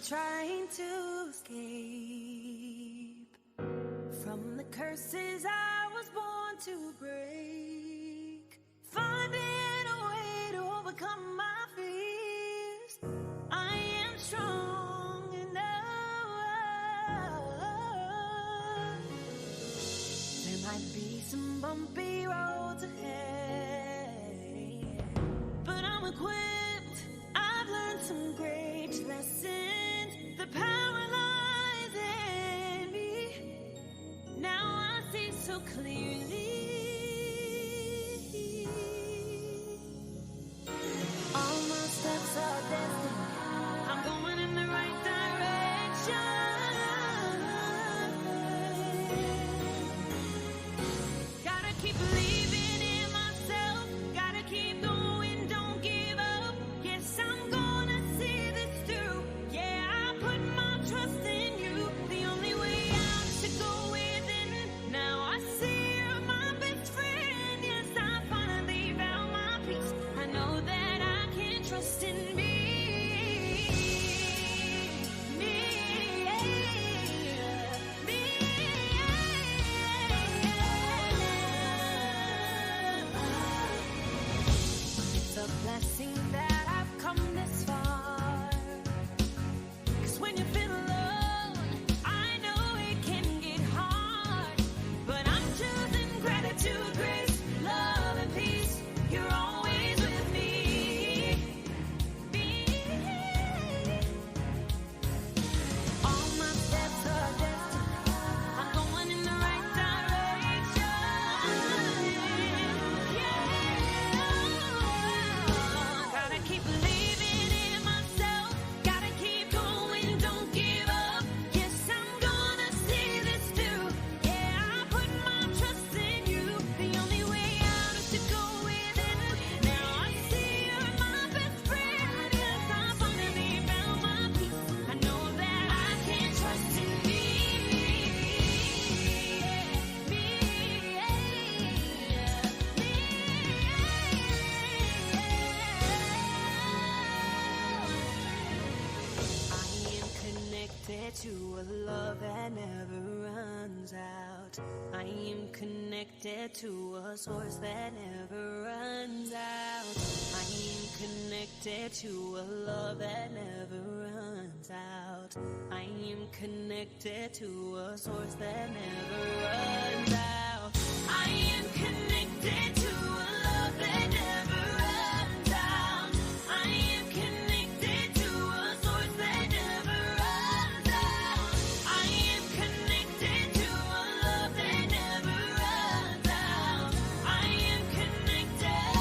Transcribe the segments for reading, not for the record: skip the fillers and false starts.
trying to escape from the curses I was born to break, finding a way to overcome my fears. I am strong enough. There might be some bumpy roads ahead, but I'm equipped. I've learned some great lessons. The power lies in me. Now I see so clearly. All my steps are destined. I'm going in the right direction. Gotta keep believing in myself. Gotta keep going, don't give up. Yes, I'm gonna see this through. Yeah, I put my trust in you. The only way out is to go within. Now I see you're my best friend. Yes, I finally found my peace. I know that I can trust in me. It's a blessing that I've come this far. 'Cause when you feel alone, I know it can get hard. But I'm choosing gratitude, grace, love, and peace. You're always with me. All my steps are destined. I'm going in the right direction. Gotta keep believing in myself. Gotta keep going, don't give up. Yes, I'm gonna see this through. Yeah, I put my trust in you. The only way out is to go within. Now I see you're my best friend. Yes, I finally found my peace. I know that I can trust in me. I am connected to a love that never runs out. I am connected to a source that never runs out. I am connected to a love that never runs out. I am connected to a source that never runs out. I am connected to a love that never runs out. I am connected to a source that never runs out. I am connected to a love that never runs out. I am connected.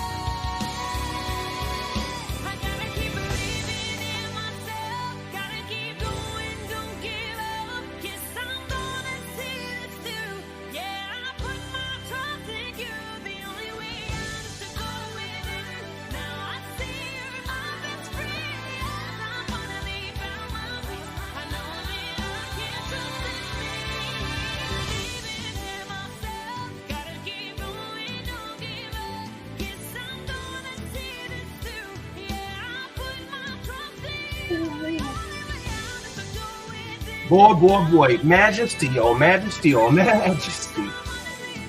I gotta keep believing in myself. Gotta keep going, don't give up. Yes, I'm gonna see this through. Yeah, I put my trust in you. The only way out is to go within. Now I see you're my best friend. Yes, I finally found my peace. I know that I can trust in me. Believing in myself. Gotta keep going, don't give up. Yes, I'm gonna see this through. Yeah, I put my trust in you. The only way out is to go within. Boy, majesty, oh majesty, oh majesty.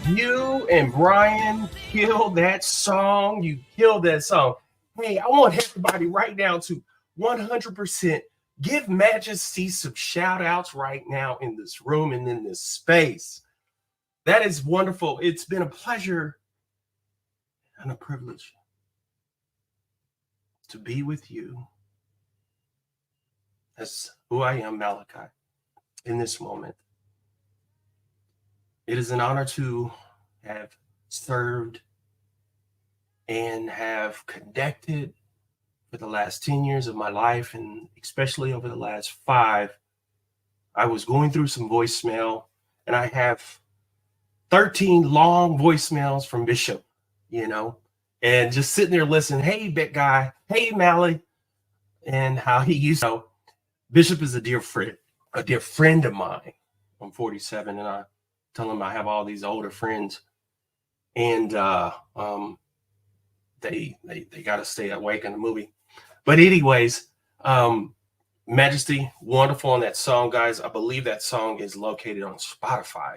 You and Brian killed that song. You killed that song. Hey, I want everybody right now to 100% give Majesty some shout outs right now in this room and in this space. That is wonderful. It's been a pleasure and a privilege to be with you. That's who I am, Malachi, in this moment. It is an honor to have served and have connected for the last 10 years of my life, and especially over the last 5. I was going through some voicemail, and I have 13 long voicemails from Bishop, and just sitting there listening. Hey, big guy. Hey, Mally. And how he used to. Bishop is a dear friend of mine. I'm 47, and I tell him I have all these older friends, and they got to stay awake in the movie. But anyways, Majesty, wonderful on that song, guys. I believe that song is located on Spotify.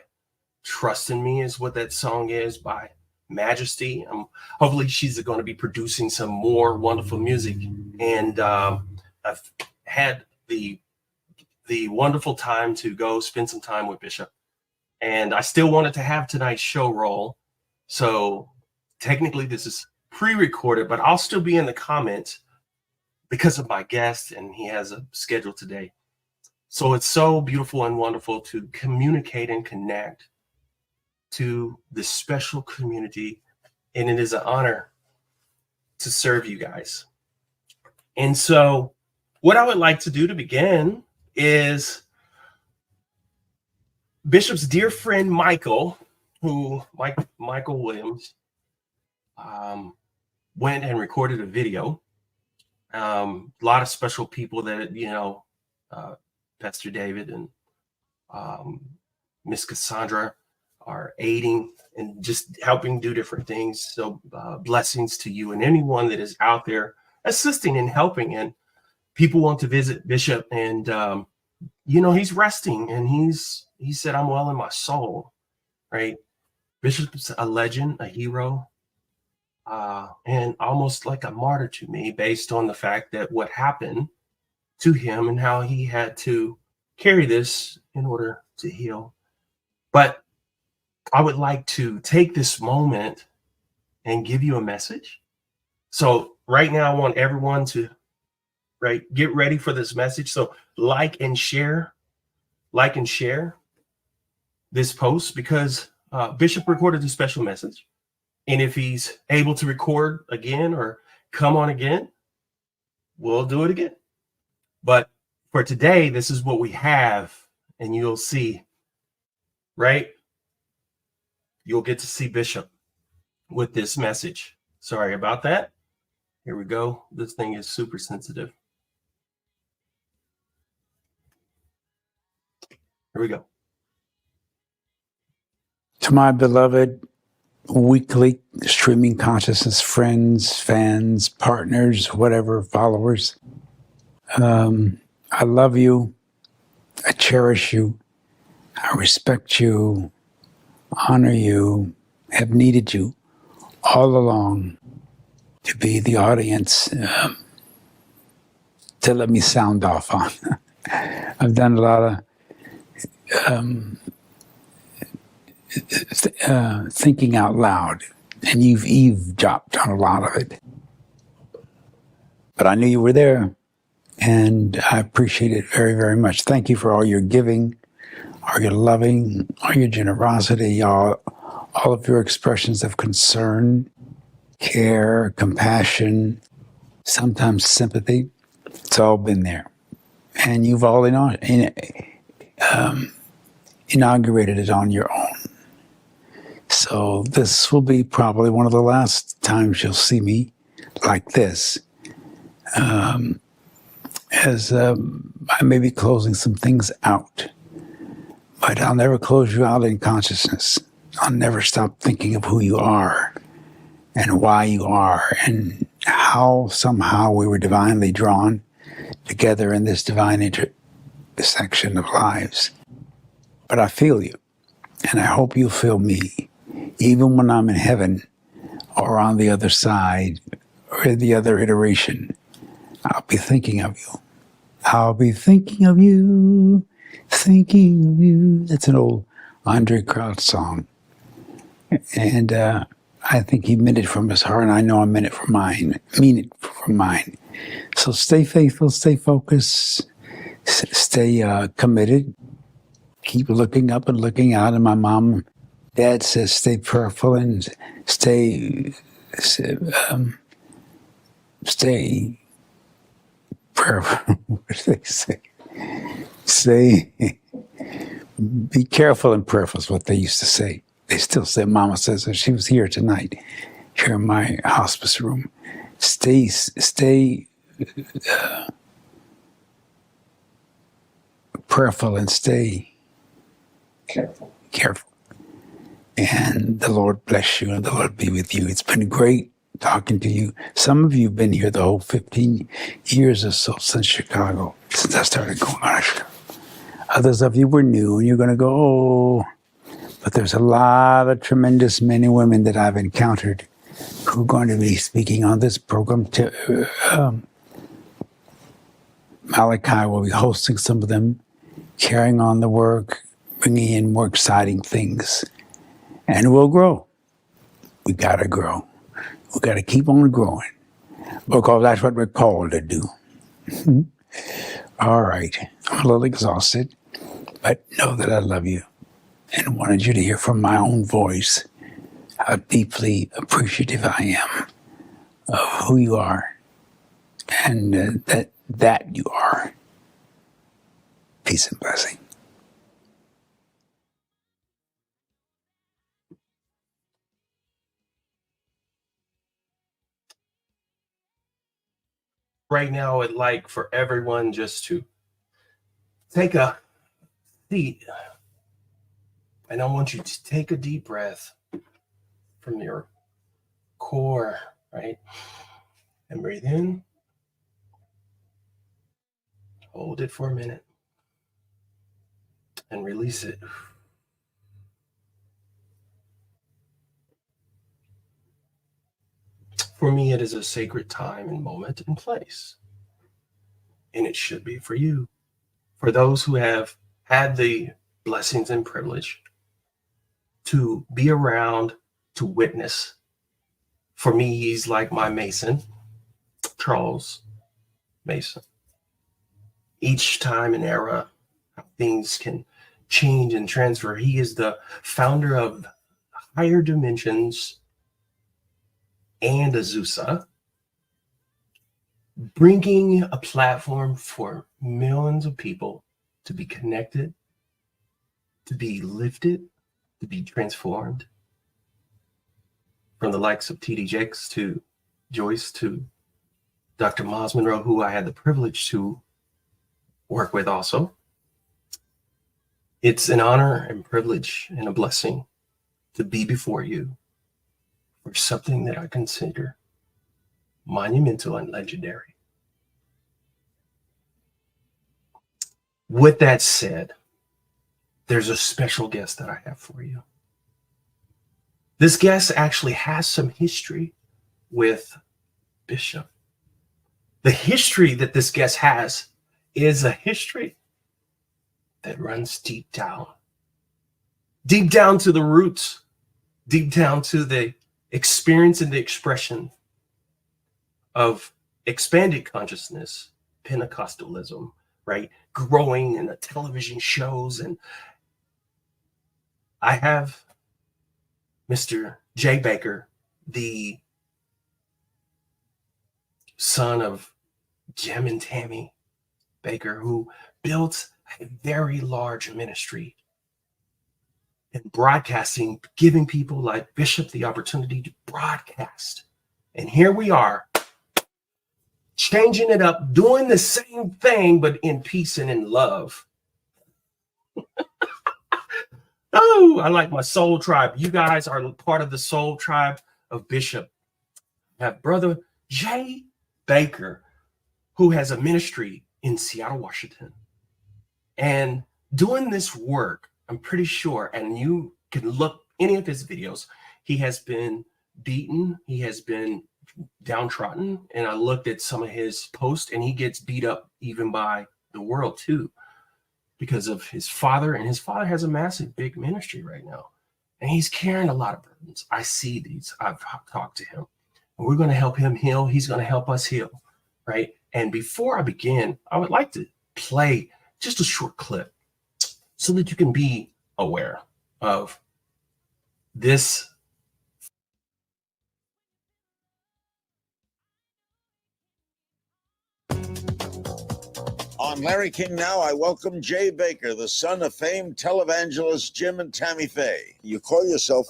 Trust in Me is what that song is by Majesty. Hopefully she's going to be producing some more wonderful music. And I've had the wonderful time to go spend some time with Bishop. And I still wanted to have tonight's show roll. So technically this is pre-recorded, but I'll still be in the comments because of my guest, and he has a schedule today. So it's so beautiful and wonderful to communicate and connect to this special community, and it is an honor to serve you guys. And so what I would like to do to begin is Bishop's dear friend Michael, Michael Williams, went and recorded a video. A lot of special people that, Pastor David and Miss Cassandra are aiding and just helping do different things. So blessings to you and anyone that is out there assisting and helping. And people want to visit Bishop, and he's resting, and he said, I'm well in my soul, right? Bishop's a legend, a hero, and almost like a martyr to me, based on the fact that what happened to him and how he had to carry this in order to heal. But I would like to take this moment and give you a message. So right now, I want everyone to get ready for this message. So like and share this post, because Bishop recorded a special message. And if he's able to record again or come on again, we'll do it again. But for today, this is what we have, and you'll see, right? You'll get to see Bishop with this message. Sorry about that. Here we go. This thing is super sensitive. Here we go. To my beloved weekly streaming consciousness friends, fans, partners, whatever, followers, I love you. I cherish you. I respect you, honor you, have needed you all along to be the audience to let me sound off on. I've done a lot of thinking out loud, and you've eavesdropped on a lot of it. But I knew you were there, and I appreciate it very, very much. Thank you for all your giving, all your loving, all your generosity, all of your expressions of concern, care, compassion, sometimes sympathy. It's all been there. And you've all inaugurated it on your own. So this will be probably one of the last times you'll see me like this, as I may be closing some things out. But I'll never close you out in consciousness. I'll never stop thinking of who you are and why you are and how somehow we were divinely drawn together in this divine intersection of lives. But I feel you, and I hope you feel me, even when I'm in heaven or on the other side or the other iteration. I'll be thinking of you. I'll be thinking of you, thinking of you. That's an old Andre Crouch song. And I think he meant it from his heart, and I know I mean it from mine. So stay faithful, stay focused, stay committed. Keep looking up and looking out. And my mom, dad says, stay prayerful and stay prayerful. What do they say? Be careful and prayerful is what they used to say. They still say, Mama says, she was here tonight, here in my hospice room. Stay prayerful and stay careful. And the Lord bless you, and the Lord be with you. It's been great talking to you. Some of you have been here the whole 15 years or so since Chicago, since I started going on Chicago. Others of you were new, and you're going to go, oh. But there's a lot of tremendous men and women that I've encountered who are going to be speaking on this program. Malachi will be hosting some of them, carrying on the work, bringing in more exciting things. And we'll grow. We got to grow. We got to keep on growing because that's what we're called to do. All right. I'm a little exhausted, but know that I love you and wanted you to hear from my own voice how deeply appreciative I am of who you are and that you are. Peace and blessing. Right now, I'd like for everyone just to take a seat. And I want you to take a deep breath from your core, right? And breathe in. Hold it for a minute. And release it. For me, it is a sacred time and moment and place. And it should be for you. For those who have had the blessings and privilege to be around, to witness. For me, he's like my Mason, Charles Mason. Each time and era, how things can change and transfer. He is the founder of Higher Dimensions and Azusa, bringing a platform for millions of people to be connected, to be lifted, to be transformed. From the likes of T.D. Jakes to Joyce to Dr. Miles Monroe, who I had the privilege to work with also. It's an honor and privilege and a blessing to be before you for something that I consider monumental and legendary. With that said, there's a special guest that I have for you. This guest actually has some history with Bishop. The history that this guest has is a history that runs deep down to the roots, deep down to the experience and the expression of expanded consciousness, Pentecostalism, right? Growing in the television shows. And I have Mr. Jay Bakker, the son of Jim and Tammy Bakker, who built a very large ministry in broadcasting, giving people like Bishop the opportunity to broadcast. And here we are, changing it up, doing the same thing, but in peace and in love. Oh, I like my soul tribe. You guys are part of the soul tribe of Bishop. I have Brother Jay Bakker, who has a ministry in Seattle, Washington. And doing this work, I'm pretty sure, and you can look any of his videos, he has been beaten, he has been downtrodden, and I looked at some of his posts, and he gets beat up even by the world too, because of his father, and his father has a massive, big ministry right now, and he's carrying a lot of burdens. I see these. I've talked to him, and we're going to help him heal. He's going to help us heal, right? And before I begin, I would like to play just a short clip so that you can be aware of this. On Larry King Now, I welcome Jay Bakker, the son of famed televangelists Jim and Tammy Faye. You call yourself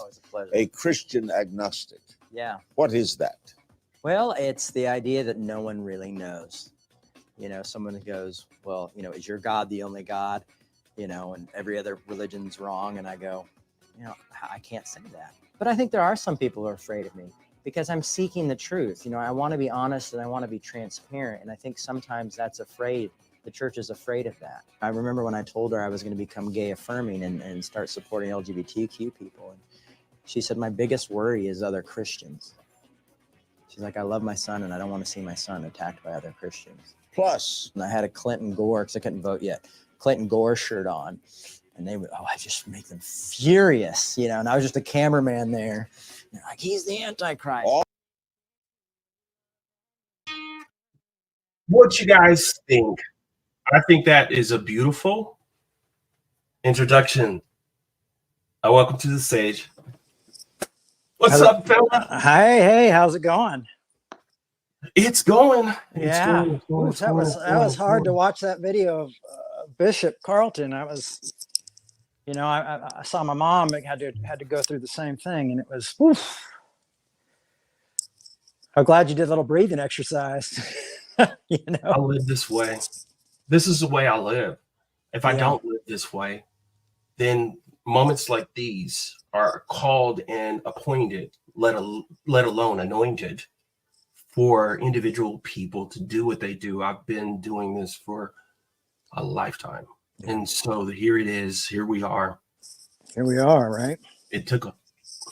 a Christian agnostic. Yeah. What is that? Well, it's the idea that no one really knows. You know, someone who goes, well, you know, is your God the only God? You know, and every other religion's wrong. And I go, you know, I can't say that. But I think there are some people who are afraid of me. because I'm seeking the truth. You know, I want to be honest and I want to be transparent. And I think sometimes that's afraid. The church is afraid of that. I remember when I told her I was going to become gay affirming and start supporting LGBTQ people. And she said, my biggest worry is other Christians. She's like, I love my son and I don't want to see my son attacked by other Christians. Plus, And I had a Clinton Gore, because I couldn't vote yet, Clinton Gore shirt on. And they would, I just make them furious, you know, and I was just a cameraman there. They're like, he's the Antichrist. What you guys think? I think that is a beautiful introduction. Welcome to the stage. What's up, fella? Hey, how's it going? It's going. That was hard to watch that video of Bishop Carlton. I was, you know, I saw my mom had to go through the same thing, and it was. Oof. I'm glad you did a little breathing exercise. You know, I live this way. This is the way I live. If I don't live this way, then moments like these are called and appointed, let alone anointed, for individual people to do what they do. I've been doing this for a lifetime. And so here it is. Here we are. Here we are, right? It took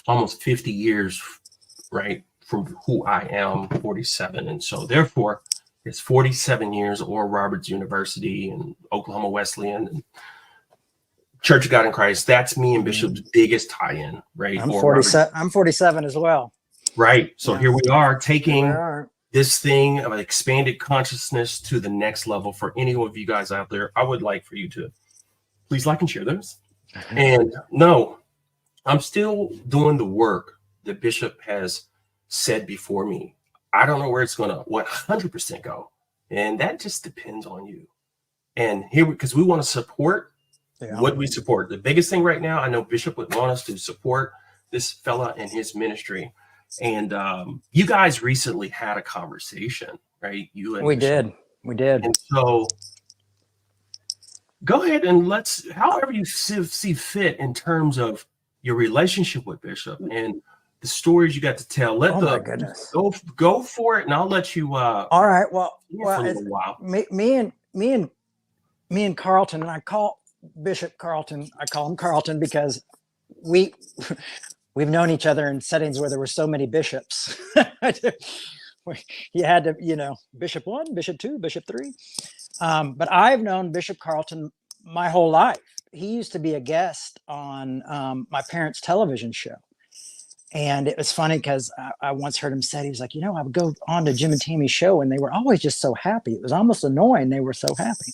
almost 50 years, right, from who I am, 47. And so therefore, it's 47 years Oral Roberts University and Oklahoma Wesleyan and Church of God in Christ. That's me and Bishop's biggest tie-in, right? I'm 47. I'm 47 as well. Right. So here we are taking this thing of expanded consciousness to the next level. For any of you guys out there, I would like for you to please like and share this. And no, I'm still doing the work that Bishop has said before me. I don't know where it's going to 100% go. And that just depends on you. And here, because we want to support what we support. The biggest thing right now, I know Bishop would want us to support this fella and his ministry. And you guys recently had a conversation, right? You and we Bishop. did. And so go ahead and however you see fit in terms of your relationship with Bishop and the stories you got to tell. My goodness. Go for it, and I'll let you. All right. Well, for a little while. Me and Carlton, and I call Bishop Carlton. I call him Carlton because we've known each other in settings where there were so many bishops. You had to, you know, Bishop 1, Bishop 2, Bishop 3. But I've known Bishop Carlton my whole life. He used to be a guest on my parents' television show. And it was funny because I once heard him say, he was like, you know, I would go on to Jim and Tammy's show and they were always just so happy. It was almost annoying. They were so happy.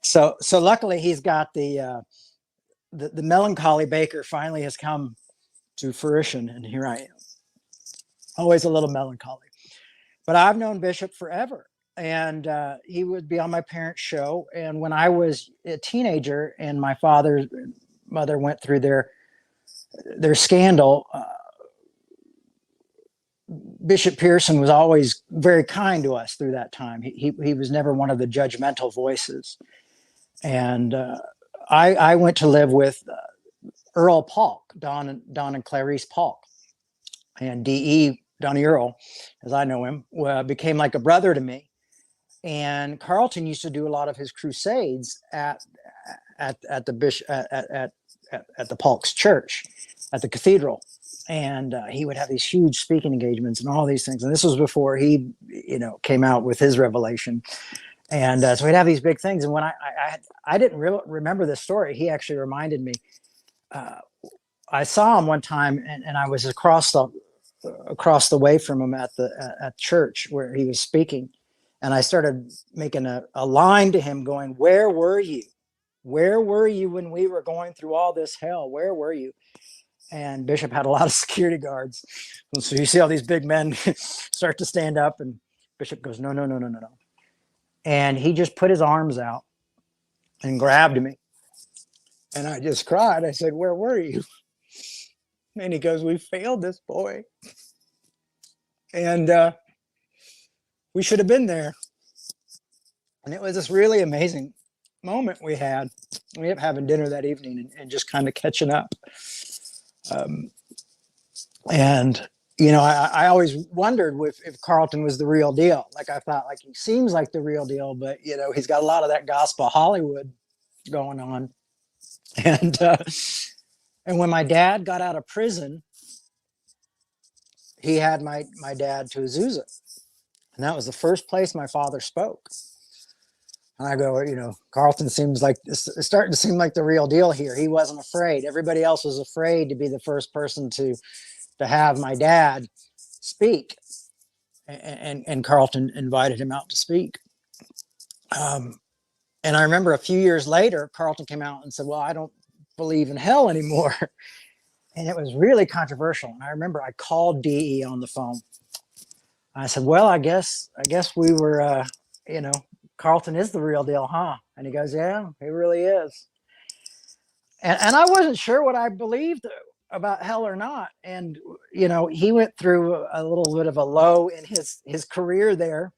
So luckily he's got the melancholy Bakker finally has come to fruition. And here I am, always a little melancholy, but I've known Bishop forever. And he would be on my parents' show. And when I was a teenager and my father, mother went through their scandal, Bishop Pearson was always very kind to us through that time. He was never one of the judgmental voices. And I went to live with Earl Polk, Don and Clarice Polk, and D.E. Donnie Earl, as I know him, became like a brother to me. And Carlton used to do a lot of his crusades at the Polk's church, at the cathedral. And he would have these huge speaking engagements and all these things. And this was before he, you know, came out with his revelation. And so he'd have these big things. And when I didn't remember this story, he actually reminded me. I saw him one time, and I was across the way from him at church where he was speaking. And I started making a line to him going, where were you? Where were you when we were going through all this hell? Where were you? And Bishop had a lot of security guards. And so you see all these big men start to stand up, and Bishop goes, no. And he just put his arms out and grabbed me. And I just cried. I said, where were you? And he goes, we failed this boy. And we should have been there. And it was this really amazing moment we had. We ended up having dinner that evening and just kind of catching up. And, I always wondered if Carlton was the real deal. Like I thought, like he seems like the real deal, but he's got a lot of that gospel Hollywood going on. And when my dad got out of prison, he had my dad to Azusa, and that was the first place my father spoke. And I go, Carlton seems like it's starting to seem like the real deal here. He wasn't afraid. Everybody else was afraid to be the first person to have my dad speak. And Carlton invited him out to speak. And I remember a few years later, Carlton came out and said, well, I don't believe in hell anymore. And it was really controversial. And I remember I called DE on the phone. I said, well, I guess we were, Carlton is the real deal, huh? And he goes, yeah, he really is. And I wasn't sure what I believed about hell or not. And, he went through a little bit of a low in his career there.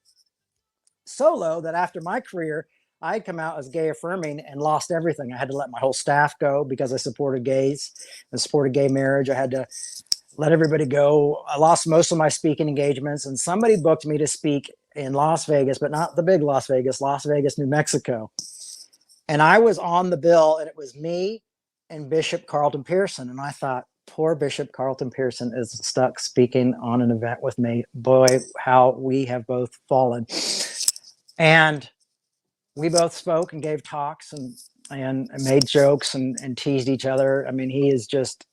So low that after my career, I'd come out as gay affirming and lost everything. I had to let my whole staff go because I supported gays and supported gay marriage. I had to let everybody go. I lost most of my speaking engagements, and somebody booked me to speak in Las Vegas, but not the big Las Vegas, New Mexico. And I was on the bill, and it was me and Bishop Carlton Pearson. And I thought, poor Bishop Carlton Pearson is stuck speaking on an event with me. Boy, how we have both fallen. And we both spoke and gave talks and made jokes and teased each other. I mean, he is just,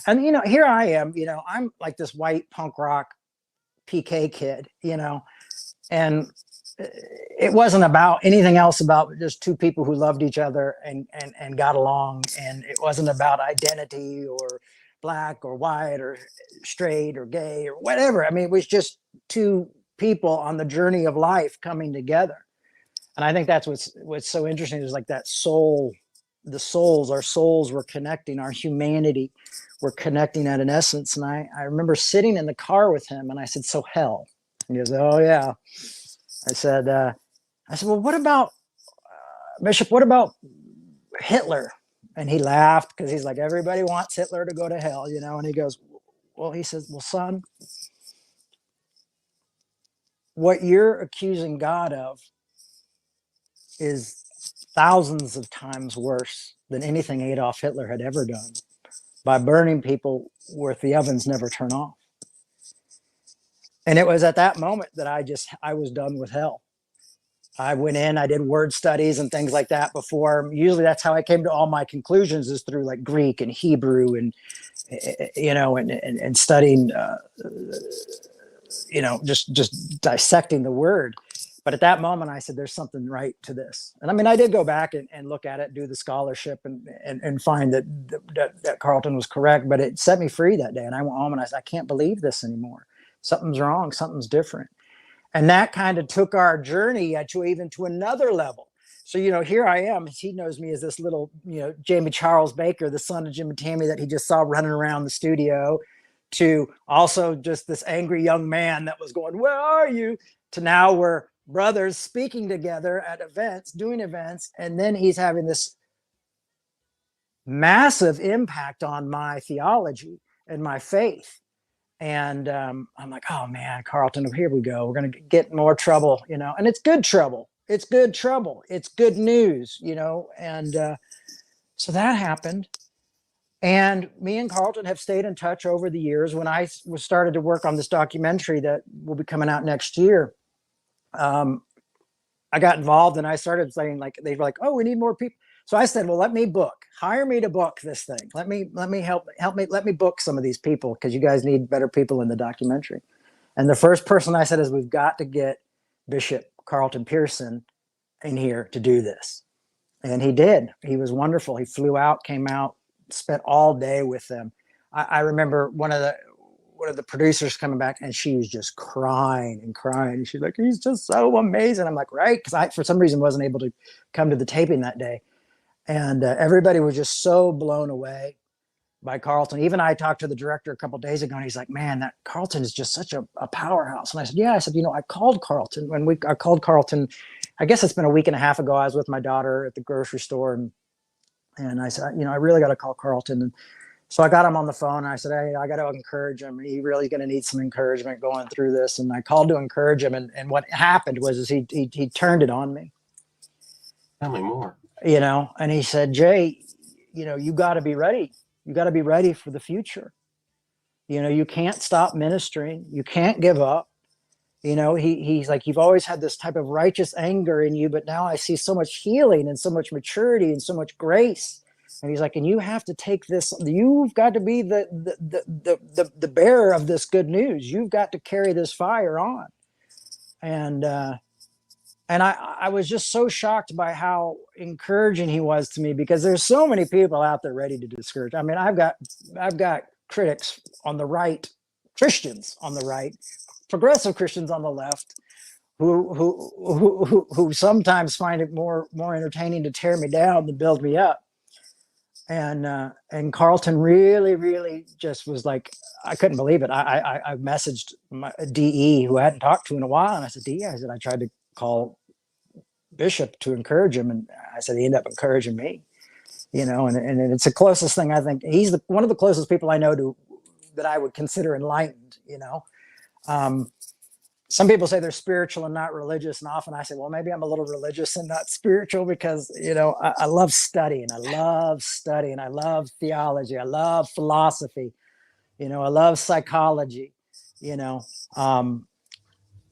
and here I am, I'm like this white punk rock PK kid, and it wasn't about anything else about just two people who loved each other and got along. And it wasn't about identity or black or white or straight or gay or whatever. I mean, it was just two people on the journey of life coming together. And I think that's what's so interesting is like that soul, our souls were connecting, our humanity were connecting at an essence. And I remember sitting in the car with him and I said, so hell? And he goes, oh yeah. I said, well, what about, Bishop, what about Hitler? And he laughed because he's like, everybody wants Hitler to go to hell, and he goes, well, he says, well, son, what you're accusing God of is thousands of times worse than anything Adolf Hitler had ever done by burning people where the ovens never turn off. And it was at that moment that I was done with hell. I went in, I did word studies and things like that before. Usually that's how I came to all my conclusions, is through like Greek and Hebrew and, and studying, just dissecting the word. But at that moment, I said, there's something right to this. And I mean, I did go back and look at it, do the scholarship and find that Carlton was correct, but it set me free that day. And I went home and I said, I can't believe this anymore. Something's wrong. Something's different. And that kind of took our journey to another level. So, here I am. He knows me as this little, Jamie Charles Bakker, the son of Jim and Tammy that he just saw running around the studio, to also just this angry young man that was going, where are you? To now we're brothers speaking together at events, doing events. And then he's having this massive impact on my theology and my faith. And I'm like, oh man, Carlton, here we go. We're going to get more trouble, and it's good trouble. It's good trouble. It's good news, and so that happened. And me and Carlton have stayed in touch over the years. When I started to work on this documentary that will be coming out next year, I got involved and I started saying, like, they were like, oh, we need more people. So I said, well, hire me to book this thing. Let me let me book some of these people, because you guys need better people in the documentary. And the first person I said is, we've got to get Bishop Carlton Pearson in here to do this. And he did. He was wonderful. He flew out, came out, spent all day with them. I remember one of the producers coming back, and she was just crying and crying. She's like, he's just so amazing. I'm like, right? Because I, for some reason, wasn't able to come to the taping that day. And everybody was just so blown away by Carlton. Even I talked to the director a couple of days ago, and he's like, man, that Carlton is just such a powerhouse. And I said, yeah. I said, I called Carlton. I called Carlton, I guess it's been a week and a half ago. I was with my daughter at the grocery store, and I said, I really got to call Carlton. And So I got him on the phone and I said, hey, I got to encourage him. He really going to need some encouragement going through this. And I called to encourage him. And what happened was he turned it on me. Tell me more. And he said, Jay, you got to be ready. You got to be ready for the future. You can't stop ministering. You can't give up. He's like, you've always had this type of righteous anger in you, but now I see so much healing and so much maturity and so much grace. And he's like, and you have to take this, you've got to be the bearer of this good news. You've got to carry this fire on. And I was just so shocked by how encouraging he was to me, because there's so many people out there ready to discourage. I mean, I've got critics on the right, Christians on the right, progressive Christians on the left, who sometimes find it more entertaining to tear me down than build me up. And Carlton really just was like, I couldn't believe it. I messaged my DE, who I hadn't talked to in a while, and I said, DE, I tried to call Bishop to encourage him, and I said he ended up encouraging me, and it's the closest thing. I think he's one of the closest people I know to that I would consider enlightened. Some people say they're spiritual and not religious, and often I say, well, maybe I'm a little religious and not spiritual, because I love studying. I love theology. I love philosophy. I love psychology.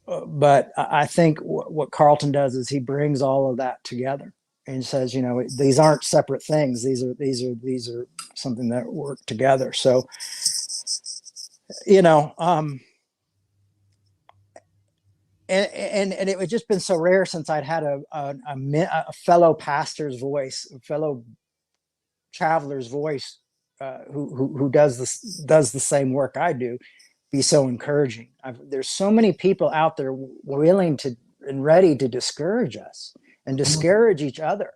But I think what Carlton does is he brings all of that together and says, these aren't separate things. These are something that work together. So, and it had just been so rare since I'd had a fellow pastor's voice, a fellow traveler's voice, who does the same work I do, be so encouraging. There's so many people out there willing to and ready to discourage us and discourage each other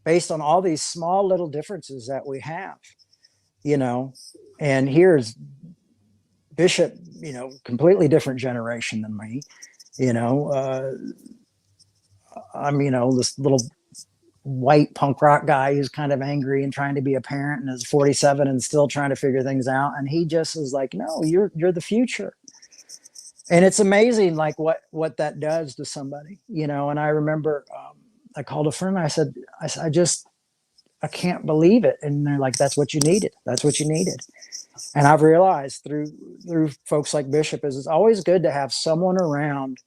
based on all these small little differences that we have, and here's Bishop, completely different generation than me, I'm, this little white punk rock guy who's kind of angry and trying to be a parent and is 47 and still trying to figure things out. And he just is like, no, you're the future. And it's amazing, like what that does to somebody, and I remember, I called a friend. I said, I can't believe it. And they're like, that's what you needed. That's what you needed. And I've realized through folks like Bishop it's always good to have someone around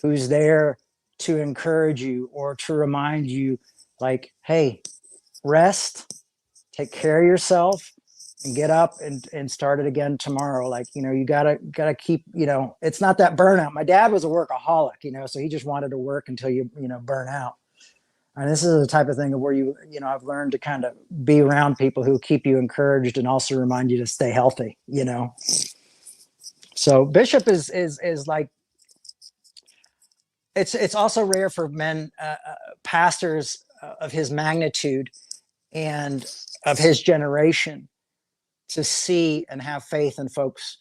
who's there to encourage you or to remind you, like, hey, rest, take care of yourself, and get up and start it again tomorrow. Like, you gotta keep, it's not that burnout. My dad was a workaholic, so he just wanted to work until you burn out. And this is the type of thing where I've learned to kind of be around people who keep you encouraged and also remind you to stay healthy, So Bishop is like, it's also rare for men, pastors of his magnitude and of his generation to see and have faith in folks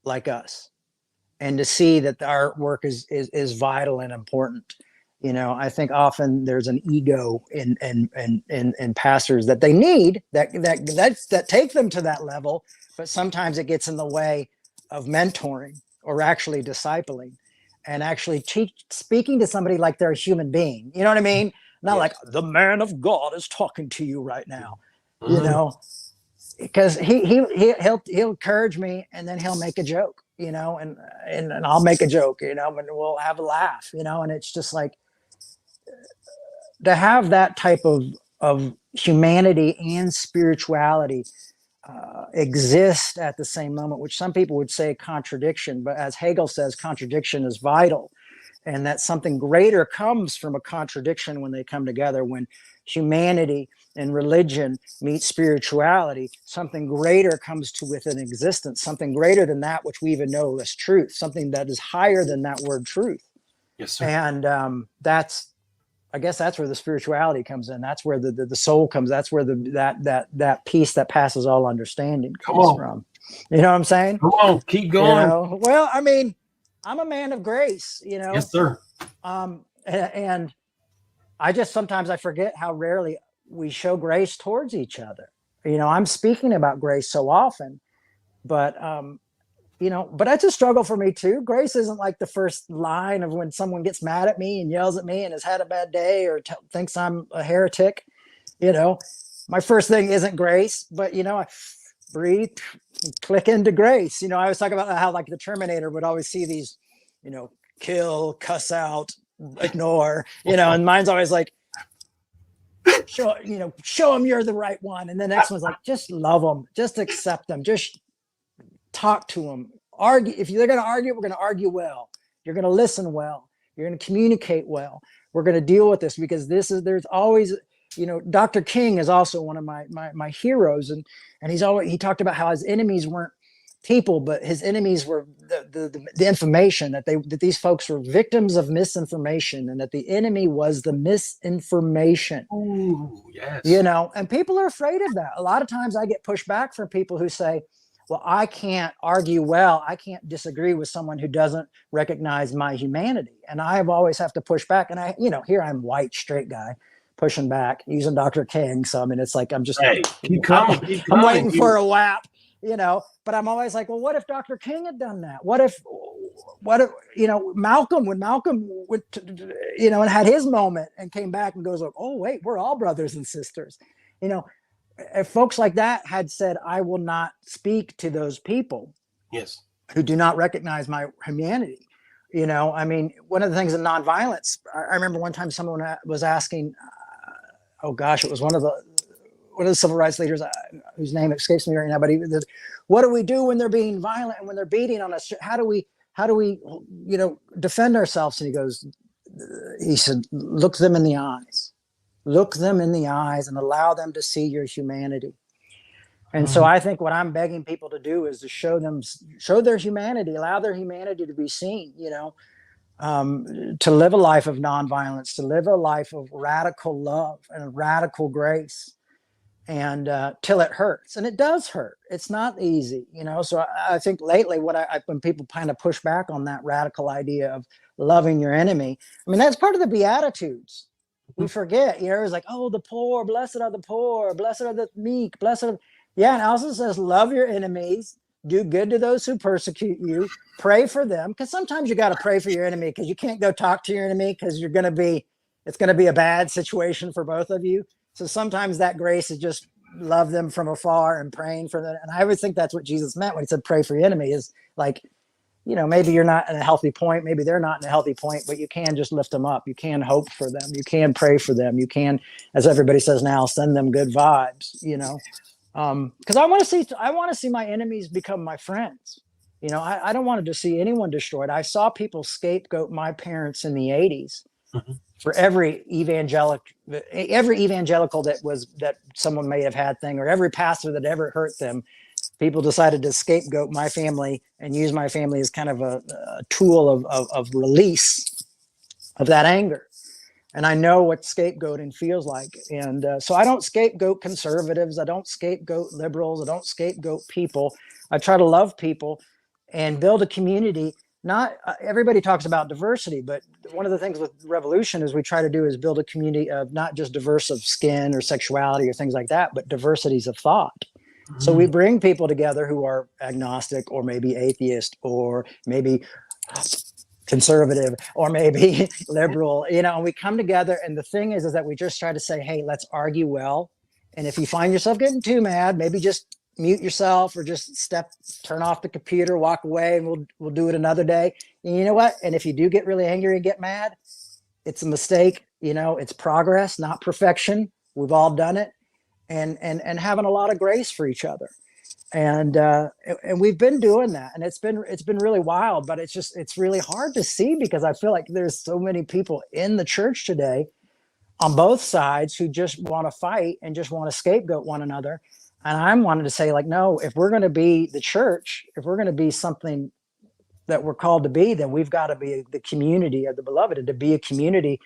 like us, and to see that our work is vital and important. I think often there's an ego in pastors that they need that take them to that level, but sometimes it gets in the way of mentoring or actually discipling and actually speaking to somebody like they're a human being. You know what I mean? Not like the man of God is talking to you right now, because he'll encourage me, and then he'll make a joke, and I'll make a joke, and we'll have a laugh, and it's just like, to have that type of humanity and spirituality exist at the same moment, which some people would say contradiction, but as Hegel says, contradiction is vital, and that something greater comes from a contradiction when they come together. When humanity and religion meet spirituality, something greater comes to within existence, something greater than that which we even know as truth, something that is higher than that word truth. Yes, sir. And I guess that's where the spirituality comes in. That's where the soul comes. That's where that peace that passes all understanding comes from. You know what I'm saying? Come on, keep going. Well, I mean, I'm a man of grace, Yes, sir. And I just sometimes I forget how rarely we show grace towards each other. I'm speaking about grace so often, but but that's a struggle for me too. Grace isn't like the first line of when someone gets mad at me and yells at me and has had a bad day or thinks I'm a heretic. My first thing isn't grace, but I breathe, click into grace. I always talk about how like the Terminator would always see these, kill, cuss out, ignore, and mine's always like, show them you're the right one. And the next one's like, just love them, just accept them, just talk to them, argue. If they're going to argue, we're going to argue well. You're going to listen well. You're going to communicate well. We're going to deal with this because there's always, Dr. King is also one of my heroes. And he talked about how his enemies weren't people, but his enemies were the information, that these folks were victims of misinformation, and that the enemy was the misinformation. Ooh, yes. And people are afraid of that. A lot of times I get pushback from people who say, well, I can't argue well. I can't disagree with someone who doesn't recognize my humanity. And I always have to push back. And here I'm white, straight guy pushing back using Dr. King. So, I mean, it's like, I'm just, keep coming. I'm waiting for a whap, but I'm always like, well, what if Dr. King had done that? What if Malcolm, when Malcolm went to, and had his moment and came back and goes, oh, wait, we're all brothers and sisters, if folks like that had said, I will not speak to those people yes, who do not recognize my humanity. I mean, one of the things in nonviolence, I remember one time someone was asking, it was one of the civil rights leaders whose name escapes me right now, but what do we do when they're being violent and when they're beating on us? How do we defend ourselves? And he said, look them in the eyes. Look them in the eyes and allow them to see your humanity. And so I think what I'm begging people to do is to show their humanity, allow their humanity to be seen, to live a life of nonviolence, to live a life of radical love and radical grace, and till it hurts. And it does hurt. It's not easy, So I think lately when people kind of push back on that radical idea of loving your enemy, I mean, that's part of the Beatitudes. We forget, it's like, oh, the poor, blessed are the poor, blessed are the meek, blessed are. Yeah, and it also says, love your enemies, do good to those who persecute you, pray for them. Because sometimes you got to pray for your enemy because you can't go talk to your enemy because it's going to be a bad situation for both of you. So sometimes that grace is just love them from afar and praying for them. And I always think that's what Jesus meant when he said, pray for your enemy, is like, maybe you're not in a healthy point, maybe they're not in a healthy point, but you can just lift them up. You can hope for them. You can pray for them. You can, as everybody says now, send them good vibes, because I want to see my enemies become my friends. I don't want to see anyone destroyed. I saw people scapegoat my parents in the 80s for every evangelical that someone may have had thing, or every pastor that ever hurt them. People decided to scapegoat my family and use my family as kind of a tool of release of that anger. And I know what scapegoating feels like. And so I don't scapegoat conservatives. I don't scapegoat liberals. I don't scapegoat people. I try to love people and build a community. Not everybody talks about diversity, but one of the things with Revolution is we try to do is build a community of not just diverse of skin or sexuality or things like that, but diversities of thought. So we bring people together who are agnostic or maybe atheist or maybe conservative or maybe liberal, and we come together. And the thing is that we just try to say, hey, let's argue well. And if you find yourself getting too mad, maybe just mute yourself or just turn off the computer, walk away, and we'll do it another day. And you know what? And if you do get really angry and get mad, it's a mistake. It's progress, not perfection. We've all done it. And having a lot of grace for each other. And we've been doing that, and it's been really wild, but it's really hard to see because I feel like there's so many people in the church today on both sides who just want to fight and just want to scapegoat one another. And I'm wanting to say, like, no, if we're going to be the church, if we're going to be something that we're called to be, then we've got to be the community of the beloved. And to be a community,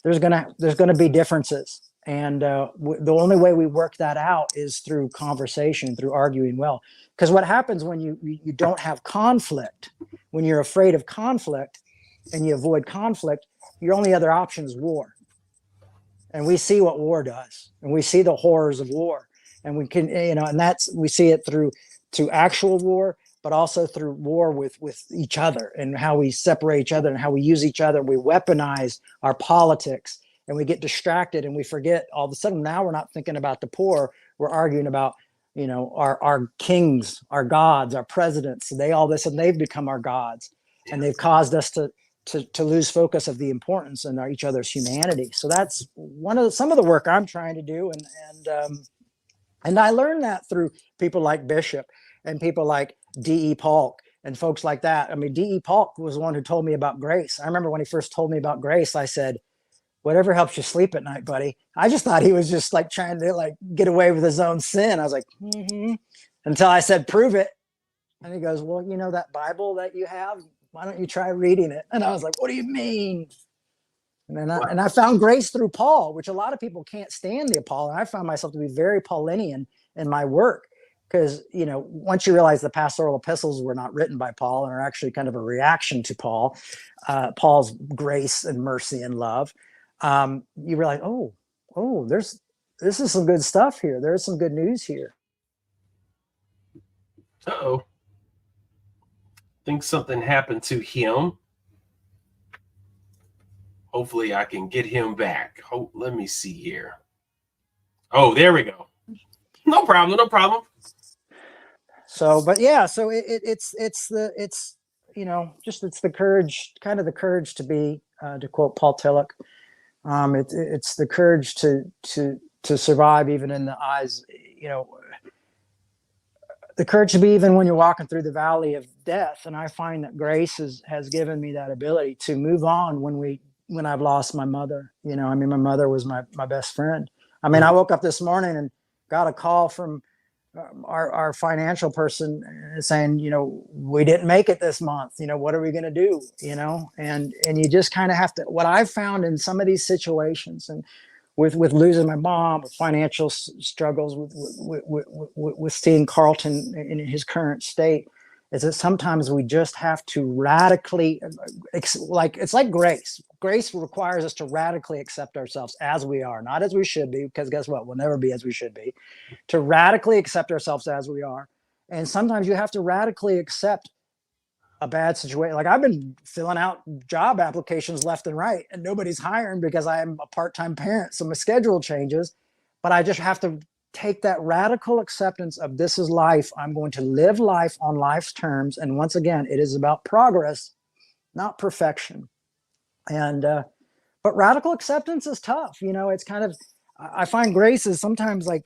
there's going to be differences. And the only way we work that out is through conversation, through arguing well. Because what happens when you don't have conflict, when you're afraid of conflict and you avoid conflict, your only other option is war. And we see what war does, and we see the horrors of war. And we can, and we see it through actual war, but also through war with each other, and how we separate each other and how we use each other. We weaponize our politics, and we get distracted, and we forget all of a sudden now we're not thinking about the poor. We're arguing about, our kings, our gods, our presidents. They all this, and they've become our gods, and they've caused us to lose focus of the importance in each other's humanity. So that's some of the work I'm trying to do. And I learned that through people like Bishop and people like D.E. Polk and folks like that. I mean, D.E. Polk was the one who told me about grace. I remember when he first told me about grace, I said, whatever helps you sleep at night, buddy. I just thought he was just like trying to like get away with his own sin. I was like, until I said, prove it. And he goes, well, that Bible that you have, why don't you try reading it? And I was like, what do you mean? And I found grace through Paul, which a lot of people can't stand the Paul. And I found myself to be very Paulinian in my work, because, once you realize the pastoral epistles were not written by Paul and are actually kind of a reaction to Paul's grace and mercy and love, you realize, this is some good stuff here. There's some good news here. Uh-oh. Think something happened to him. Hopefully I can get him back. Let me see here. Oh, there we go. No problem. So, but yeah, so it's the courage, kind of the courage to be, to quote Paul Tillich, it's the courage to survive even in the eyes, the courage to be even when you're walking through the valley of death. And I find that grace has given me that ability to move on when I've lost my mother. My mother was my best friend. I mean, I woke up this morning and got a call from our financial person saying, we didn't make it this month. What are we going to do? And you just kind of have to, what I've found in some of these situations, and with losing my mom, with financial struggles, with seeing Carlton in his current state, is that sometimes we just have to radically, it's like grace. Grace requires us to radically accept ourselves as we are, not as we should be, because guess what? We'll never be as we should be. To radically accept ourselves as we are. And sometimes you have to radically accept a bad situation. Like, I've been filling out job applications left and right, and nobody's hiring because I am a part-time parent. So my schedule changes, but I just have to take that radical acceptance of, this is life. I'm going to live life on life's terms. And once again, it is about progress, not perfection. And, but radical acceptance is tough. It's kind of, I find grace is sometimes like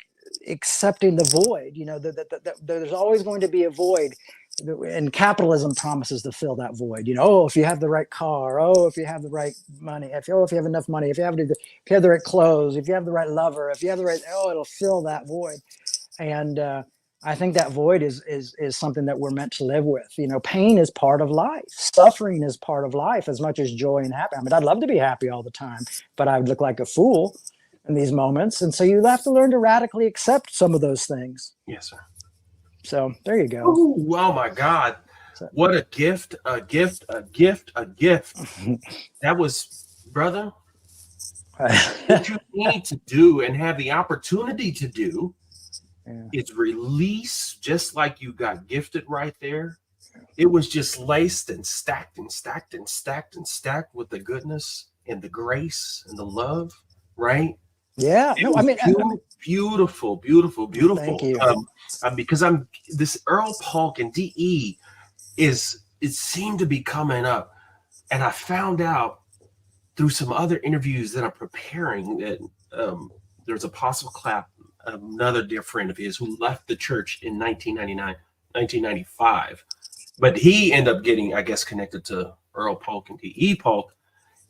accepting the void, that there's always going to be a void, and capitalism promises to fill that void. If you have the right car, if you have the right money, if you have enough money, if you have the right clothes, if you have the right lover, if you have the right, it'll fill that void. And I think that void is something that we're meant to live with. Pain is part of life. Suffering is part of life as much as joy and happy. I mean, I'd love to be happy all the time, but I would look like a fool in these moments. And so you have to learn to radically accept some of those things. Yes, sir. So there you go. Ooh, oh my God. What a gift, a gift. That was, brother, what you need to do and have the opportunity to do is release, just like you got gifted right there. It was just laced and stacked and stacked and stacked and stacked with the goodness and the grace and the love, right? Yeah. No, I mean, beautiful. Thank you. Because this Earl Polk and DE it seemed to be coming up, and I found out through some other interviews that I'm preparing that there's Apostle Clapp, another dear friend of his, who left the church in 1995, but he ended up getting, I guess, connected to Earl Polk and DE Polk.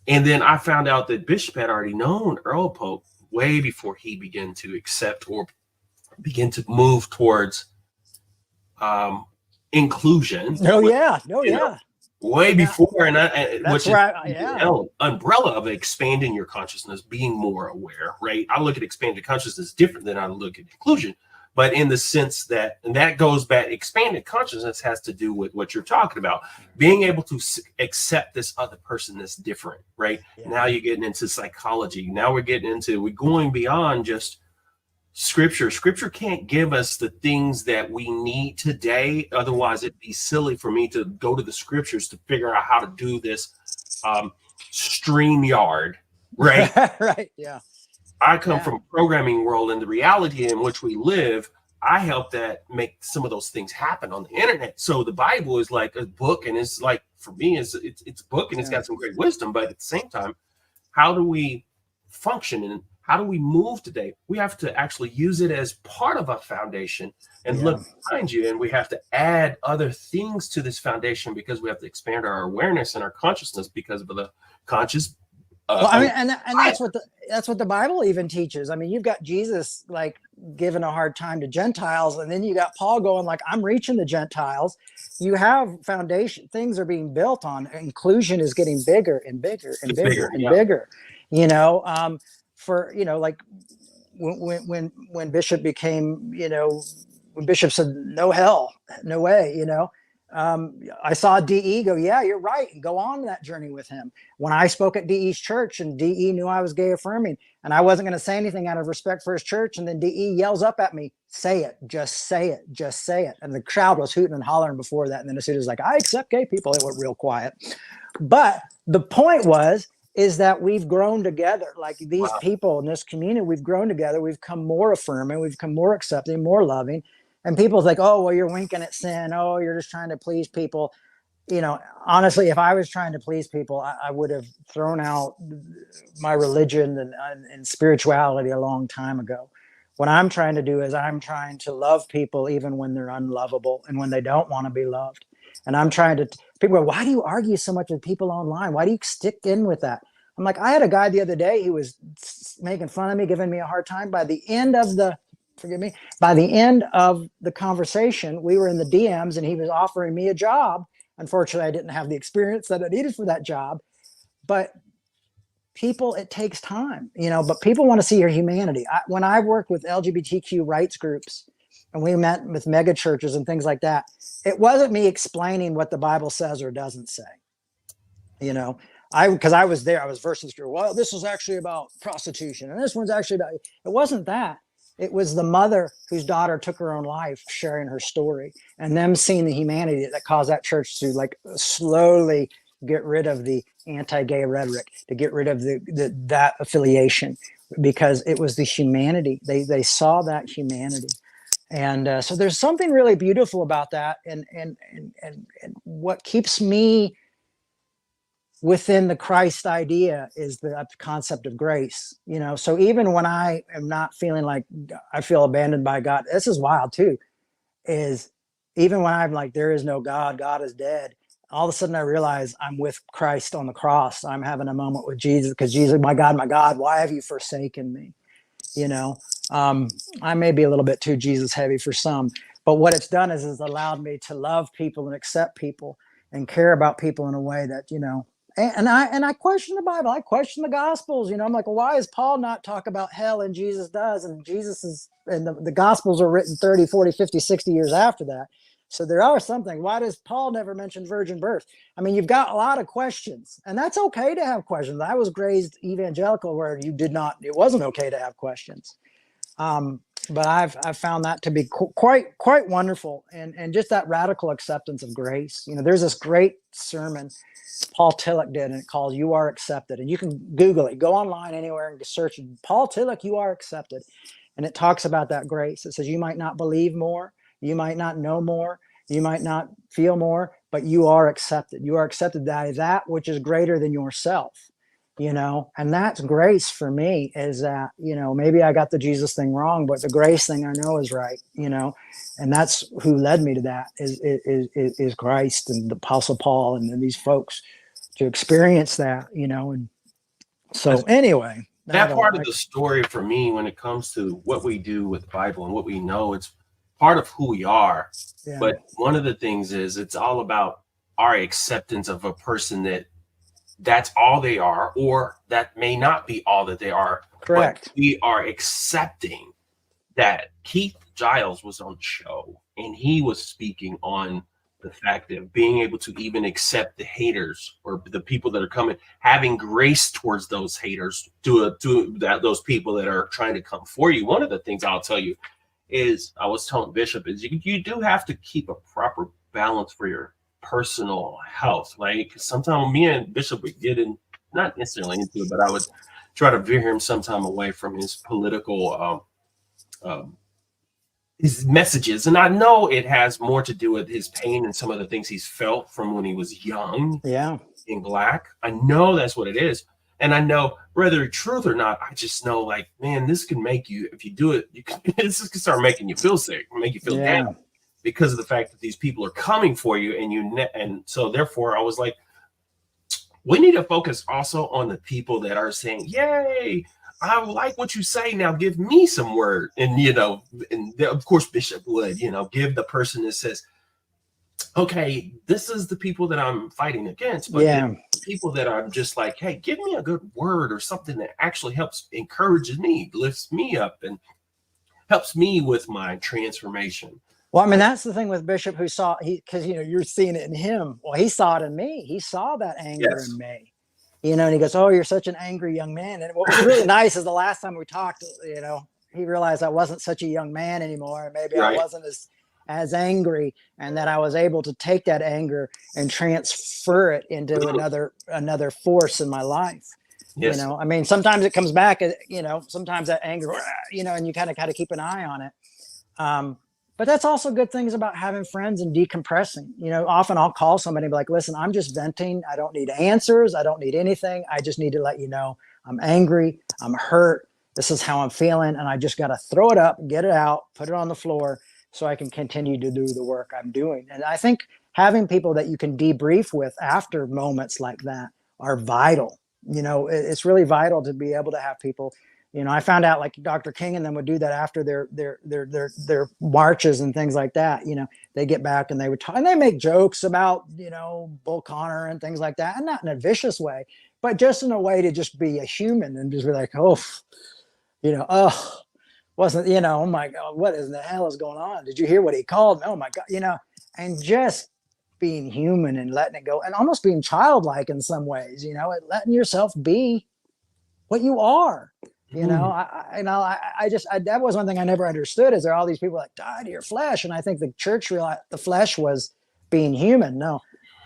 And then I found out that Bishop had already known Earl Polk way before he began to accept or begin to move towards inclusion. Way before, and which is the umbrella of expanding your consciousness, being more aware, right? I look at expanded consciousness different than I look at inclusion, but in the sense that, and that goes back, expanded consciousness has to do with what you're talking about, being able to accept this other person that's different, right? Now you're getting into psychology. Now we're going beyond just Scripture can't give us the things that we need today. Otherwise, it'd be silly for me to go to the scriptures to figure out how to do this StreamYard, right? Right. Yeah. I come from a programming world, and the reality in which we live, I help that make some of those things happen on the internet. So the Bible is like a book, and it's like, for me, it's a book, and it's got some great wisdom. But at the same time, how do we function and how do we move today? We have to actually use it as part of a foundation and look behind you. And we have to add other things to this foundation because we have to expand our awareness and our consciousness because of the conscious. Well, I mean, and that's what the Bible even teaches. I mean, you've got Jesus like giving a hard time to Gentiles, and then you got Paul going like, I'm reaching the Gentiles. You have foundation, things are being built on. Inclusion is getting bigger and bigger and bigger and bigger. You know, like when Bishop became, when Bishop said no hell, no way, I saw DE go, yeah, you're right, and go on that journey with him. When I spoke at DE's church and DE knew I was gay affirming and I wasn't going to say anything out of respect for his church, and then DE yells up at me, say it, just say it, just say it. And the crowd was hooting and hollering before that. And then as soon as like, I accept gay people, it went real quiet. But the point is that we've grown together. Like these people in this community, we've grown together. We've become more affirming. We've become more accepting, more loving. And people's like, oh, well, you're winking at sin. Oh, you're just trying to please people. Honestly, if I was trying to please people, I would have thrown out my religion and spirituality a long time ago. What I'm trying to do is I'm trying to love people even when they're unlovable and when they don't want to be loved. And I'm trying to, people go, why do you argue so much with people online? Why do you stick in with that? I'm like, I had a guy the other day who was making fun of me, giving me a hard time. By the end of the conversation, we were in the DMs and he was offering me a job. Unfortunately, I didn't have the experience that I needed for that job. But people, it takes time, but people want to see your humanity. When I worked with LGBTQ rights groups and we met with mega churches and things like that, it wasn't me explaining what the Bible says or doesn't say. Because I was there, I was versus, well, this was actually about prostitution and this one's actually about, it wasn't that. It was the mother whose daughter took her own life, sharing her story, and them seeing the humanity that caused that church to like slowly get rid of the anti-gay rhetoric, to get rid of that affiliation, because it was the humanity. They saw that humanity. And so there's something really beautiful about that. And what keeps me within the Christ idea is the concept of grace, so even when I am not feeling like I feel abandoned by God, this is wild too, is even when I'm like, there is no God, God is dead. All of a sudden I realize I'm with Christ on the cross. I'm having a moment with Jesus because Jesus, my God, why have you forsaken me? I may be a little bit too Jesus heavy for some, but what it's done is it's allowed me to love people and accept people and care about people in a way that, and I question the Bible. I question the Gospels. I'm like, well, why does Paul not talk about hell and Jesus does? And the Gospels are written 30, 40, 50, 60 years after that. So there are something. Why does Paul never mention virgin birth? I mean, you've got a lot of questions, and that's okay to have questions. I was raised evangelical where it wasn't okay to have questions. But I've found that to be quite wonderful. And just that radical acceptance of grace. There's this great sermon Paul Tillich did, and it called "You Are Accepted." And you can Google it, go online anywhere and search Paul Tillich, "You Are Accepted." And it talks about that grace. It says you might not believe more, you might not know more, you might not feel more, but you are accepted. You are accepted by that which is greater than yourself, and that's grace for me, is that, maybe I got the Jesus thing wrong, but the grace thing I know is right, and that's who led me to that is Christ and the Apostle Paul and these folks to experience that, and so anyway. That part of the story for me, when it comes to what we do with the Bible and what we know, it's part of who we are. Yeah. But one of the things is it's all about our acceptance of a person that's all they are, or that may not be all that they are. Correct. But we are accepting that Keith Giles was on the show and he was speaking on the fact of being able to even accept the haters or the people that are coming, having grace towards those haters, those people that are trying to come for you. One of the things I'll tell you is, I was telling Bishop, is you do have to keep a proper balance for your personal health. Like sometimes me and Bishop would get in, not necessarily into it, but I would try to veer him sometime away from his political his messages. And I know it has more to do with his pain and some of the things he's felt from when he was young, in Black. I know that's what it is. And I know whether it's truth or not, I just know, like, man, this can make you, if you do it, this can start making you feel sick, make you feel down, because of the fact that these people are coming for you. And so therefore I was like, we need to focus also on the people that are saying, yay, I like what you say. Now give me some word. And, and of course, Bishop would, give the person that says, okay, this is the people that I'm fighting against. But people that I'm just like, hey, give me a good word or something that actually helps, encourages me, lifts me up, and helps me with my transformation. Well, I mean, that's the thing with Bishop, who saw, because, you're seeing it in him. Well, he saw it in me. He saw that anger in me. And he goes, oh, you're such an angry young man. And what was really nice is the last time we talked, he realized I wasn't such a young man anymore. Maybe I wasn't as angry, and that I was able to take that anger and transfer it into another force in my life. Yes. I mean, sometimes it comes back, sometimes that anger, and you kind of keep an eye on it. But that's also good things about having friends and decompressing. Often I'll call somebody and be like, listen, I'm just venting. I don't need answers. I don't need anything. I just need to let you know I'm angry. I'm hurt. This is how I'm feeling. And I just got to throw it up, get it out, put it on the floor so I can continue to do the work I'm doing. And I think having people that you can debrief with after moments like that are vital. It's really vital to be able to have people. I found out, like, Dr. King and them would do that after their marches and things like that. They get back and they would talk, and they make jokes about, Bull Connor and things like that, and not in a vicious way, but just in a way to just be a human and just be like, wasn't, oh my God, what in the hell is going on? Did you hear what he called? Oh my God, and just being human and letting it go, and almost being childlike in some ways, and letting yourself be what you are. That was one thing I never understood, is there are all these people like, die to your flesh. And I think the church realized the flesh was being human. No,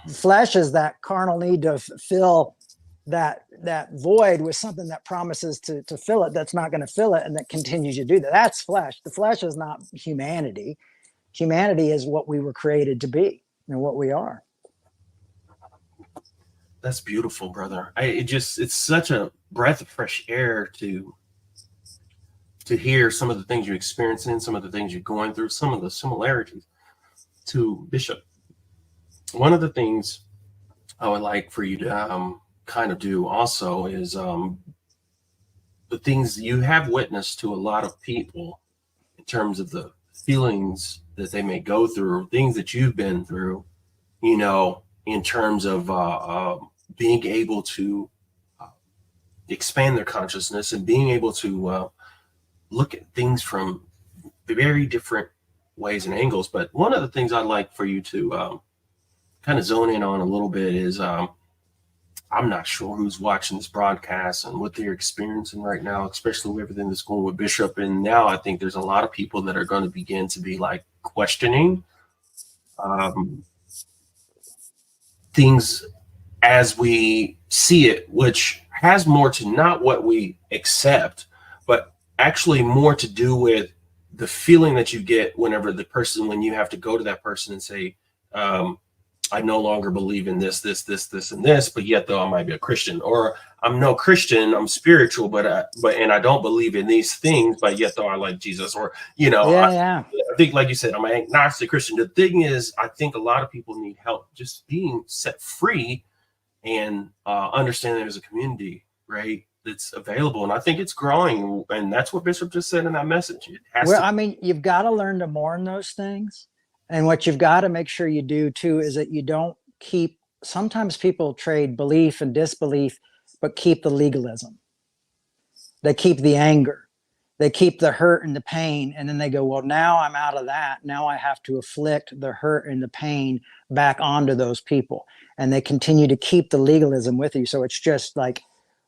the flesh is that carnal need to fill that void with something that promises to fill it, that's not going to fill it, and that continues to do that. That's flesh. The flesh is not humanity. Humanity is what we were created to be and what we are. That's beautiful, brother. It's such a breath of fresh air to hear some of the things you're experiencing, some of the things you're going through, some of the similarities to Bishop. One of the things I would like for you to kind of do also is the things you have witnessed to a lot of people in terms of the feelings that they may go through, things that you've been through, in terms of being able to expand their consciousness and being able to look at things from very different ways and angles. But one of the things I'd like for you to kind of zone in on a little bit is I'm not sure who's watching this broadcast and what they're experiencing right now, especially with everything that's going with Bishop. And now I think there's a lot of people that are going to begin to be like questioning things as we see it, which has more to not what we accept, but actually more to do with the feeling that you get when you have to go to that person and say, I no longer believe in this, and this, but yet though I might be a Christian, or I'm no Christian, I'm spiritual, but and I don't believe in these things, but yet though I like Jesus, or, I think, like you said, I'm an agnostic Christian. The thing is, I think a lot of people need help just being set free and understanding there's a community, right, that's available. And I think it's growing. And that's what Bishop just said in that message. You've got to learn to mourn those things. And what you've got to make sure you do too is that you don't keep, sometimes people trade belief and disbelief, but keep the legalism. They keep the anger. They keep the hurt and the pain, and then they go, well, now I'm out of that. Now I have to afflict the hurt and the pain back onto those people. And they continue to keep the legalism with you. So it's just like,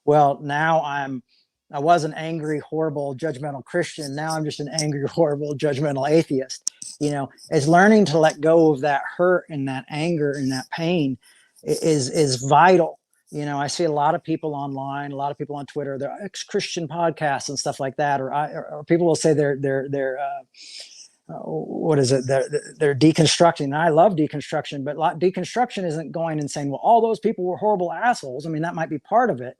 well, now I was an angry, horrible, judgmental Christian. Now I'm just an angry, horrible, judgmental atheist. It's learning to let go of that hurt and that anger and that pain is vital. I see a lot of people online, a lot of people on Twitter, they're ex-Christian podcasts and stuff like that, or people will say they're what is it? They're deconstructing. And I love deconstruction, but deconstruction isn't going and saying, well, all those people were horrible assholes. I mean, that might be part of it,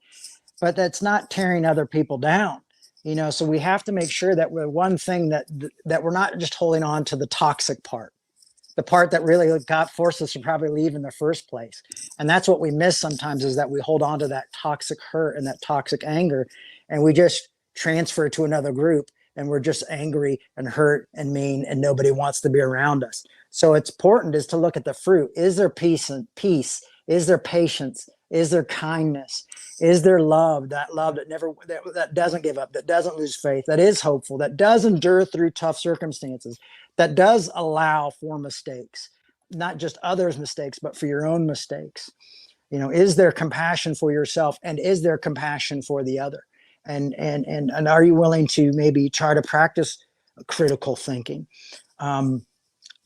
but that's not tearing other people down. So we have to make sure that we're one thing that we're not just holding on to the toxic part. The part that really forced us to probably leave in the first place. And that's what we miss sometimes, is that we hold on to that toxic hurt and that toxic anger, and we just transfer it to another group, and we're just angry and hurt and mean, and nobody wants to be around us. So it's important is to look at the fruit. Is there peace? Is there patience? Is there kindness? Is there love? That love that doesn't give up, that doesn't lose faith, that is hopeful, that does endure through tough circumstances, that does allow for mistakes, not just others' mistakes, but for your own mistakes. Is there compassion for yourself, and is there compassion for the other? And are you willing to maybe try to practice critical thinking?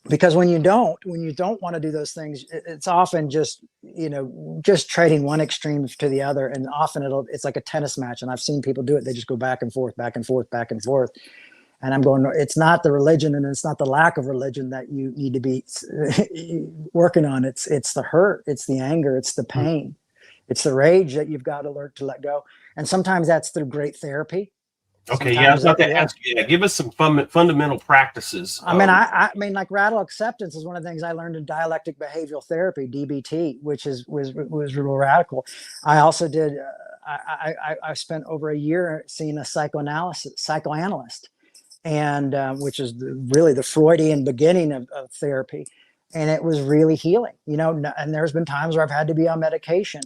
Because when you don't want to do those things, it's often just trading one extreme to the other. And often it's like a tennis match. And I've seen people do it. They just go back and forth, back and forth, back and forth. And I'm going, it's not the religion, and it's not the lack of religion that you need to be working on. It's the hurt, it's the anger, it's the pain, it's the rage that you've got to learn to let go. And sometimes that's through great therapy. Okay, I was about to ask you. Give us some fundamental practices. I mean, like radical acceptance is one of the things I learned in dialectic behavioral therapy, DBT, which was real radical. I also did. I spent over a year seeing a psychoanalyst, and which is really the Freudian beginning of therapy, and it was really healing. And there's been times where I've had to be on medication.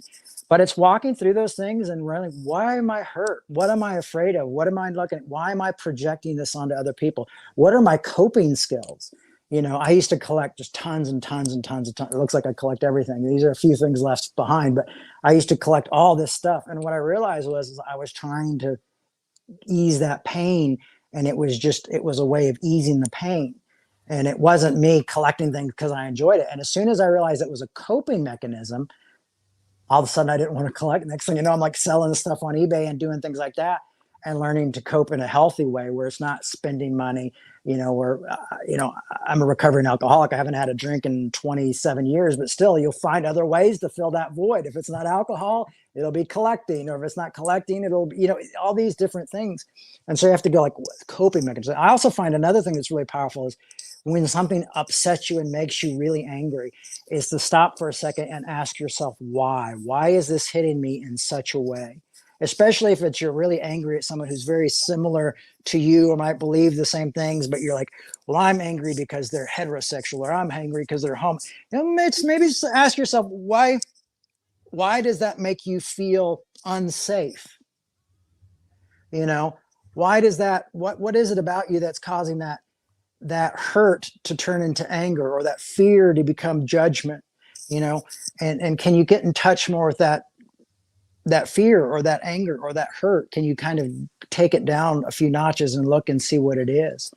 But it's walking through those things and really, why am I hurt? What am I afraid of? What am I looking at? Why am I projecting this onto other people? What are my coping skills? I used to collect just tons and tons and tons of tons. It looks like I collect everything. These are a few things left behind, but I used to collect all this stuff. And what I realized was I was trying to ease that pain, and it was a way of easing the pain. And it wasn't me collecting things because I enjoyed it. And as soon as I realized it was a coping mechanism, all of a sudden I didn't want to collect. Next thing you know, I'm like selling stuff on eBay and doing things like that, and learning to cope in a healthy way where it's not spending money, where, I'm a recovering alcoholic. I haven't had a drink in 27 years, but still you'll find other ways to fill that void. If it's not alcohol, it'll be collecting, or if it's not collecting, it'll be, all these different things. And so you have to go like coping mechanisms. I also find another thing that's really powerful is when something upsets you and makes you really angry, is to stop for a second and ask yourself, why? Why is this hitting me in such a way? Especially if you're really angry at someone who's very similar to you or might believe the same things, but you're like, well, I'm angry because they're heterosexual, or I'm angry because they're homo. Maybe just ask yourself, why does that make you feel unsafe? Why does that, what is it about you that's causing that hurt to turn into anger, or that fear to become judgment, and can you get in touch more with that fear or that anger or that hurt? Can you kind of take it down a few notches and look and see what it is,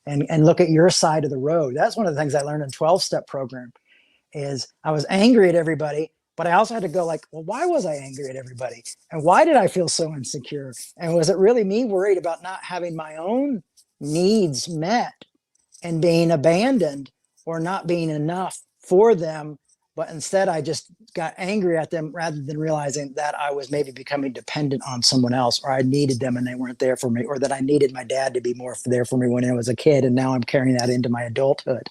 and look at your side of the road? That's one of the things I learned in 12-step program, is I was angry at everybody, but I also had to go like, well, why was I angry at everybody? And why did I feel so insecure? And was it really me worried about not having my own needs met and being abandoned or not being enough for them? But instead I just got angry at them rather than realizing that I was maybe becoming dependent on someone else, or I needed them and they weren't there for me, or that I needed my dad to be more there for me when I was a kid. And now I'm carrying that into my adulthood.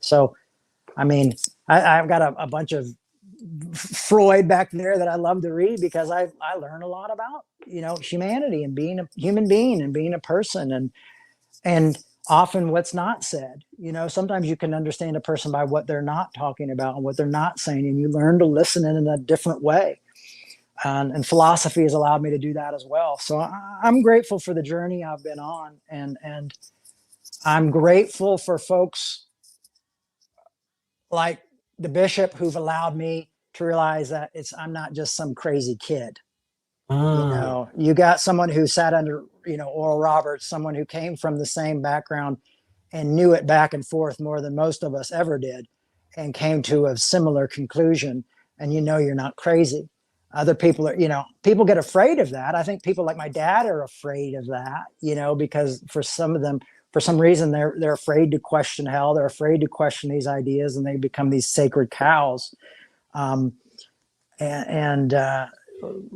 So, I mean, I've got a bunch of Freud back there that I love to read, because I learn a lot about, humanity and being a human being and being a person, and often what's not said. Sometimes you can understand a person by what they're not talking about and what they're not saying, and you learn to listen in a different way. and philosophy has allowed me to do that as well. So I'm grateful for the journey I've been on, and I'm grateful for folks like the bishop who've allowed me to realize that I'm not just some crazy kid. You got someone who sat under, Oral Roberts, someone who came from the same background and knew it back and forth more than most of us ever did, and came to a similar conclusion. And you're not crazy. Other people are, people get afraid of that. I think people like my dad are afraid of that, because for some of them, for some reason, they're afraid to question hell. They're afraid to question these ideas, and they become these sacred cows.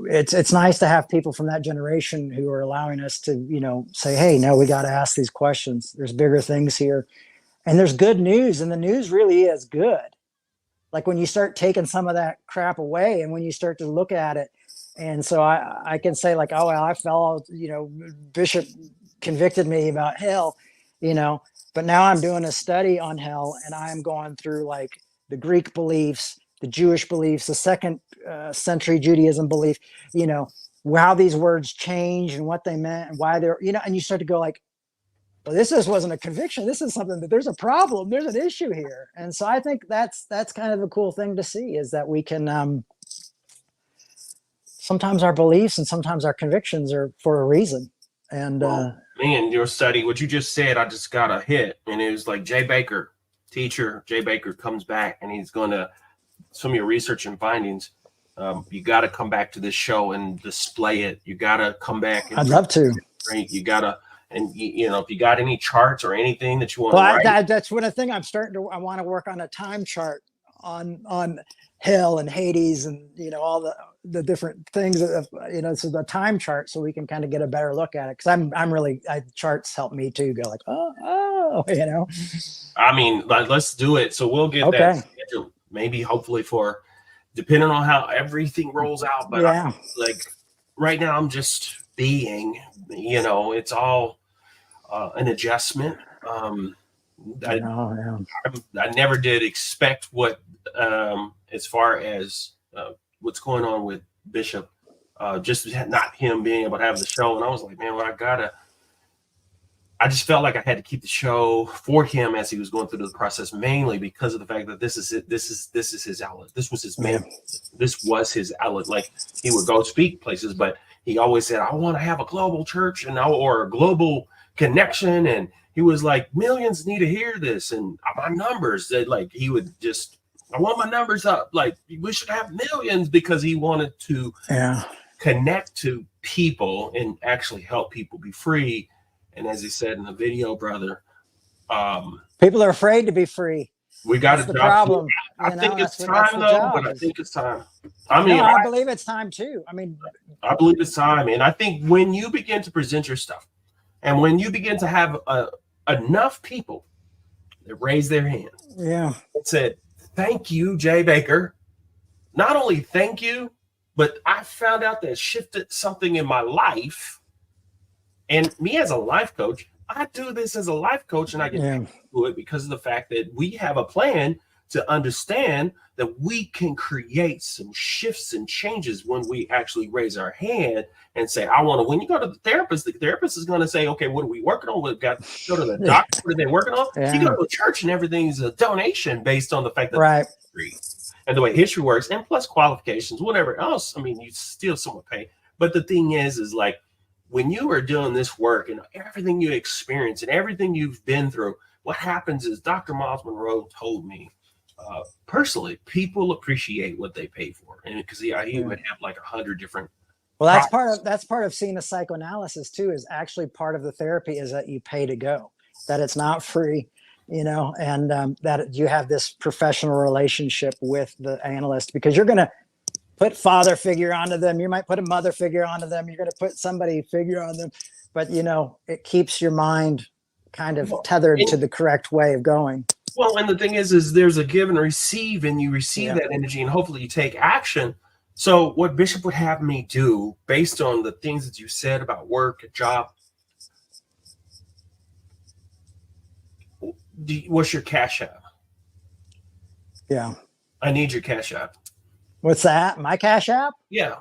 It's nice to have people from that generation who are allowing us to, say, hey, no, we got to ask these questions. There's bigger things here, and there's good news, and the news really is good. Like when you start taking some of that crap away, and when you start to look at it, and so I can say like, oh, well, I fell, Bishop convicted me about hell, but now I'm doing a study on hell, and I'm going through like the Greek beliefs, the Jewish beliefs, the second century Judaism belief, how these words change and what they meant and why they're, and you start to go like, well, this wasn't a conviction. This is something that there's a problem. There's an issue here. And so I think that's kind of a cool thing to see, is that we can, sometimes our beliefs and sometimes our convictions are for a reason. And man, your study, what you just said, I just got a hit, and it was like Jay Bakker, teacher Jay Bakker comes back, and he's going to, some of your research and findings, you got to come back to this show and display it. You got to come back. And I'd love to. Great. You got to, and if you got any charts or anything that you want to write. That's one of the things I want to work on, a time chart on hell and Hades and, all the different things, so the time chart, so we can kind of get a better look at it. Cause I'm really, charts help me too, go like, I mean, let's do it. So we'll get that scheduled, maybe hopefully for, depending on how everything rolls out. But yeah, like right now I'm just being, it's all an adjustment. I never did expect what, as far as what's going on with Bishop, just not him being able to have the show. And I was like, man, well, I just felt like I had to keep the show for him as he was going through the process, mainly because of the fact that this is it. This is his outlet. This was his main. This was his outlet. Like, he would go speak places, but he always said, I want to have a global church or a global connection. And he was like, millions need to hear this. And my numbers, that like, he would just, I want my numbers up. Like, we should have millions, because he wanted to connect to people and actually help people be free. And as he said in the video, brother, people are afraid to be free. We got to the problem. I think it's time, though. But I think it's time. I mean, I believe it's time too. I mean, I believe it's time, and I think when you begin to present your stuff, and when you begin to have enough people that raise their hand, and said, "Thank you, Jay Bakker." Not only thank you, but I found out that shifted something in my life. And me as a life coach, I do this as a life coach, and I get to do it because of the fact that we have a plan to understand that we can create some shifts and changes when we actually raise our hand and say, I want to, when you go to the therapist is going to say, okay, what are we working on? We've got to go to the doctor. What are they working on? You go to a church and everything's a donation based on the fact that history and the way history works, and plus qualifications, whatever else. I mean, you still somewhat pay. But the thing is like, when you are doing this work and everything you experience and everything you've been through, what happens is Dr. Miles Monroe told me, personally, people appreciate what they pay for. And because he would have like 100 different. Well, that's part of seeing a psychoanalysis too, is actually part of the therapy is that you pay to go, that it's not free, and that you have this professional relationship with the analyst, because you're going to put father figure onto them. You might put a mother figure onto them. You're going to put somebody figure on them, but it keeps your mind kind of tethered to the correct way of going. Well, and the thing is there's a give and receive, and you receive that energy, and hopefully you take action. So what Bishop would have me do, based on the things that you said about work, job, what's your Cash App? Yeah. I need your Cash App. What's that? My Cash App? Yeah.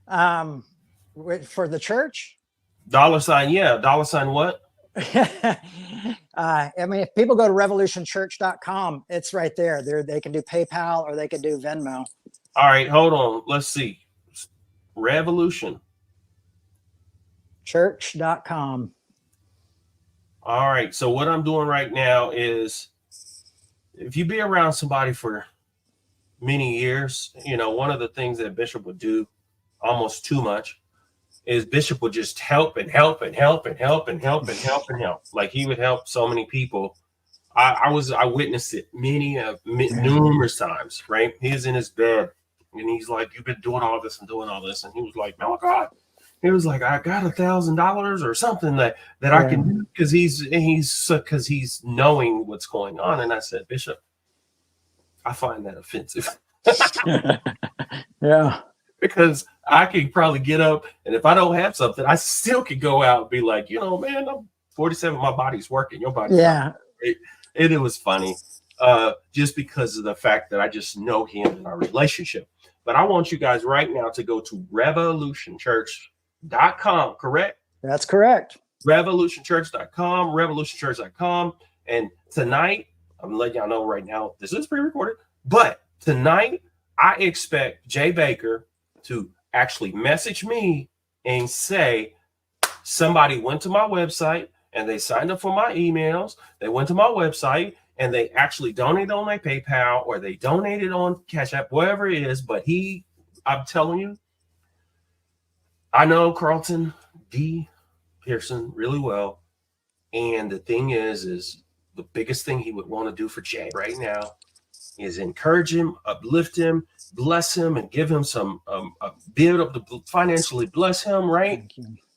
For the church. $, yeah. $ what? I mean, if people go to revolutionchurch.com, it's right there. They can do PayPal or they can do Venmo. All right, hold on. Let's see. Revolution. Church.com. All right. So what I'm doing right now is, if you be around somebody for many years, one of the things that Bishop would do almost too much is Bishop would just help and help and help and help and help and help and help. Like, he would help so many people. I witnessed it numerous times, right? He's in his bed and he's like, "You've been doing all this and doing all this." And he was like, "Malachi," he was like, "I got $1,000 or something that I can do," because he's knowing what's going on. And I said, "Bishop, I find that offensive." Yeah. Because I can probably get up, and if I don't have something, I still could go out and be like, "Man, I'm 47, my body's working, your body's not." It was funny, just because of the fact that I just know him and our relationship. But I want you guys right now to go to revolutionchurch.com, correct? That's correct. Revolutionchurch.com. And tonight, I'm letting y'all know right now, this is pre-recorded, but tonight I expect Jay Bakker to actually message me and say, somebody went to my website and they signed up for my emails. They went to my website and they actually donated on my PayPal, or they donated on Cash App, whatever it is. But I'm telling you, I know Carlton Pearson really well. And the thing is the biggest thing he would want to do for Jay right now is encourage him, uplift him, bless him, and give him some build up to financially bless him, right?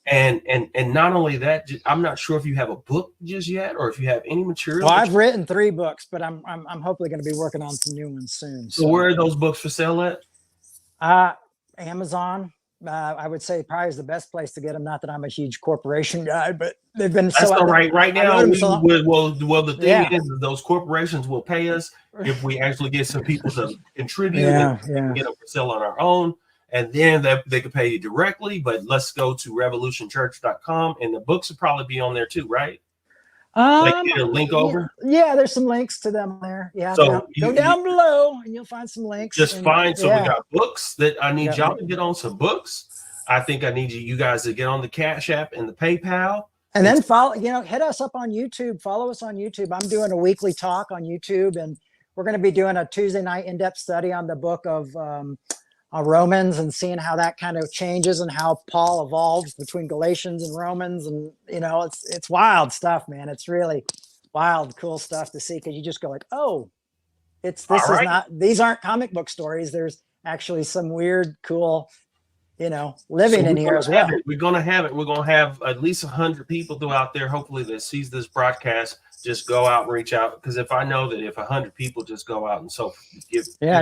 And not only that, I'm not sure if you have a book just yet, or if you have any material. Well, I've written 3 books, but I'm hopefully going to be working on some new ones soon. So where are those books for sale at? Amazon. I would say probably is the best place to get them. Not that I'm a huge corporation guy, but they've been That's so all right. Right now, well, the thing Yeah. is, those corporations will pay us if we actually get some people to contribute Yeah, and get them for sale on our own, and then they can pay you directly. But let's go to revolutionchurch.com, and the books will probably be on there too, right? Like, get a link over. Yeah, there's some links to them there. Yeah, So go down below and you'll find some links. Just find. So yeah. we got books that I need Yeah. y'all to get on some books. I think I need you guys to get on the Cash App and the PayPal. And then follow, hit us up on YouTube. Follow us on YouTube. I'm doing a weekly talk on YouTube, and we're going to be doing a Tuesday night in-depth study on the book of Romans, and seeing how that kind of changes and how Paul evolves between Galatians and Romans. And, it's wild stuff, man. It's really wild, cool stuff to see, because you just go like, oh, these aren't comic book stories. There's actually some weird, cool, living in here as well. We're going to have it. We're going to have at least 100 people throughout there, hopefully, that sees this broadcast. Just go out and reach out, because if I know that if 100 people just go out and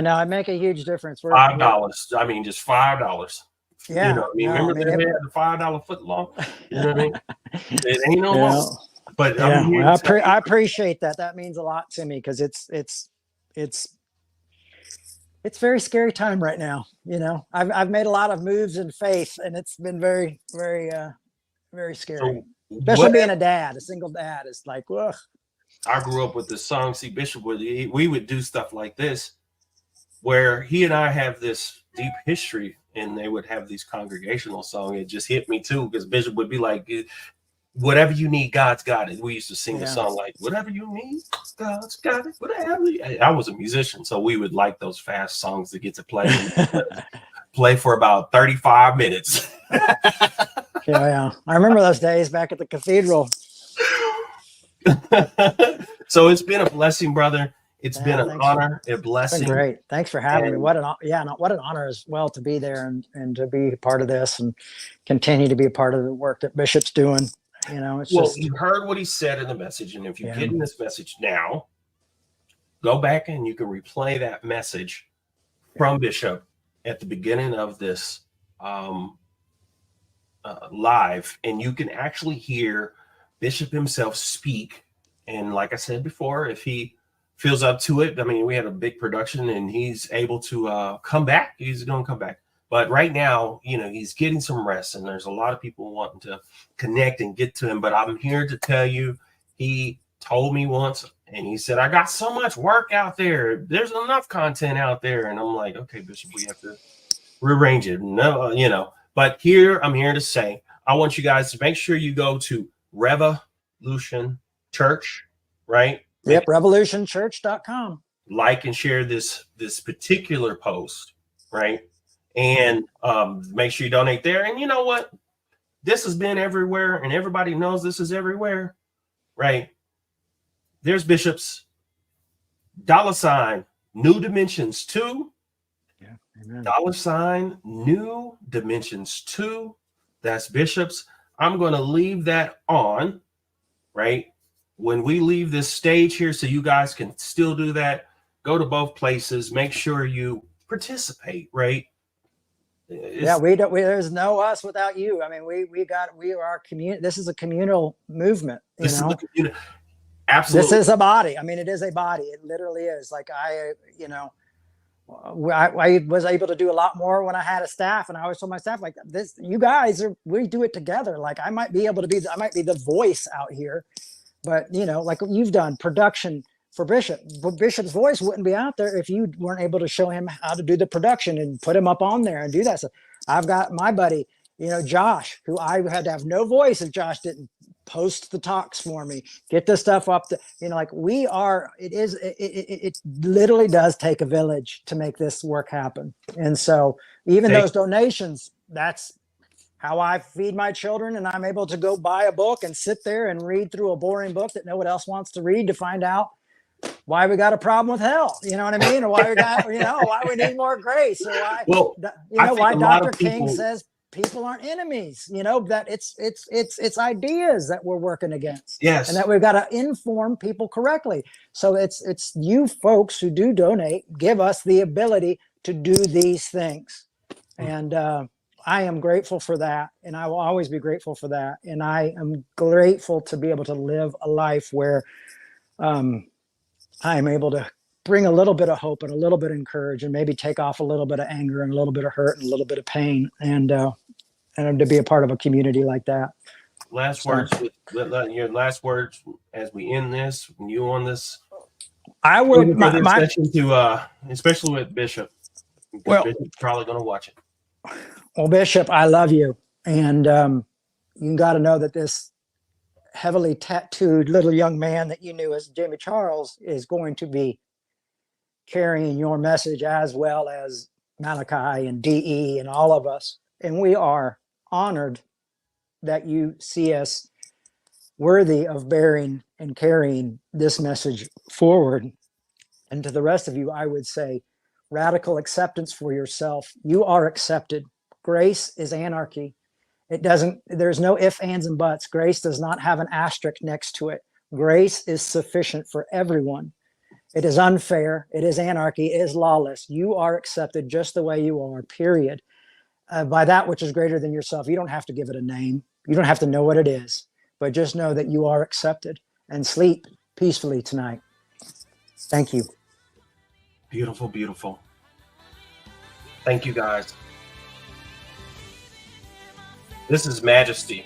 I make a huge difference. $5. I mean, just $5. Yeah. Remember they had the $5 foot long? You know what I mean? It ain't no more. But yeah, I appreciate that. That means a lot to me, because it's very scary time right now. I've made a lot of moves in faith, and it's been very, very, very scary. So especially being a single dad. It's like, ugh. I grew up with this song. See, Bishop we would do stuff like this, where he and I have this deep history, and they would have these congregational songs. It just hit me too, because Bishop would be like, "Whatever you need, God's got it." We used to sing the song like, "Whatever you need, God's got it." Whatever. I was a musician, so we would like those fast songs to get to play for about 35 minutes. Yeah. I remember those days back at the cathedral. So it's been a blessing, brother. It's been an honor, a blessing. Great. Thanks for having me. What an honor as well to be there and to be a part of this and continue to be a part of the work that Bishop's doing. You heard what he said in the message, and if you're getting this message now, go back and you can replay that message from Bishop at the beginning of this live, and you can actually hear Bishop himself speak. And like I said before, if he feels up to it, I mean, we had a big production, and he's able to come back. He's going to come back. But right now, he's getting some rest, and there's a lot of people wanting to connect and get to him. But I'm here to tell you, he told me once, and he said, I got so much work out there. There's enough content out there. And I'm like, okay, Bishop, we have to rearrange it. No, but I'm here to say, I want you guys to make sure you go to Revolution Church, right? Yep, revolutionchurch.com. Like and share this particular post, right? And make sure you donate there. And you know what? This has been everywhere, and everybody knows this is everywhere, right? There's Bishop's $ New Dimensions 2. Yeah, amen. $ New Dimensions 2. That's Bishop's. I'm going to leave that on, right? When we leave this stage here, so you guys can still do that, go to both places. Make sure you participate, right? There's no us without you. I mean, we are our community. This is a communal movement. Absolutely. This is a body. I mean, it is a body. It literally is. Like I was able to do a lot more when I had a staff, and I always told my staff, like, this, you guys we do it together. Like I might be the voice out here, but like you've done production for Bishop. But Bishop's voice wouldn't be out there if you weren't able to show him how to do the production and put him up on there and do that. So I've got my buddy, Josh, who I had to have no voice if Josh didn't post the talks for me, get the stuff up to, like it literally does take a village to make this work happen. And so even those donations, that's how I feed my children. And I'm able to go buy a book and sit there and read through a boring book that no one else wants to read to find out why we got a problem with hell, you know what I mean? Or why we got, why we need more grace, or why, why Dr. King says people aren't enemies, that it's ideas that we're working against. Yes. And that we've got to inform people correctly. So it's you folks who do donate, give us the ability to do these things. And I am grateful for that. And I will always be grateful for that. And I am grateful to be able to live a life where, I'm able to bring a little bit of hope and a little bit of encouragement, and maybe take off a little bit of anger and a little bit of hurt and a little bit of pain, and to be a part of a community like that. Your last words as we end this, when you on this. I would session to especially with Bishop. Well, Bishop's probably going to watch it. Well, Bishop, I love you, and you got to know that this heavily tattooed little young man that you knew as Jamie Charles is going to be carrying your message, as well as Malachi and DE and all of us. And we are honored that you see us worthy of bearing and carrying this message forward. And to the rest of you, I would say radical acceptance for yourself. You are accepted. Grace is anarchy. There's no ifs, ands, and buts. Grace does not have an asterisk next to it. Grace is sufficient for everyone. It is unfair. It is anarchy. It is lawless. You are accepted just the way you are, period. By that which is greater than yourself. You don't have to give it a name. You don't have to know what it is, but just know that you are accepted, and sleep peacefully tonight. Thank you. Beautiful, beautiful. Thank you, guys. This is Majesty.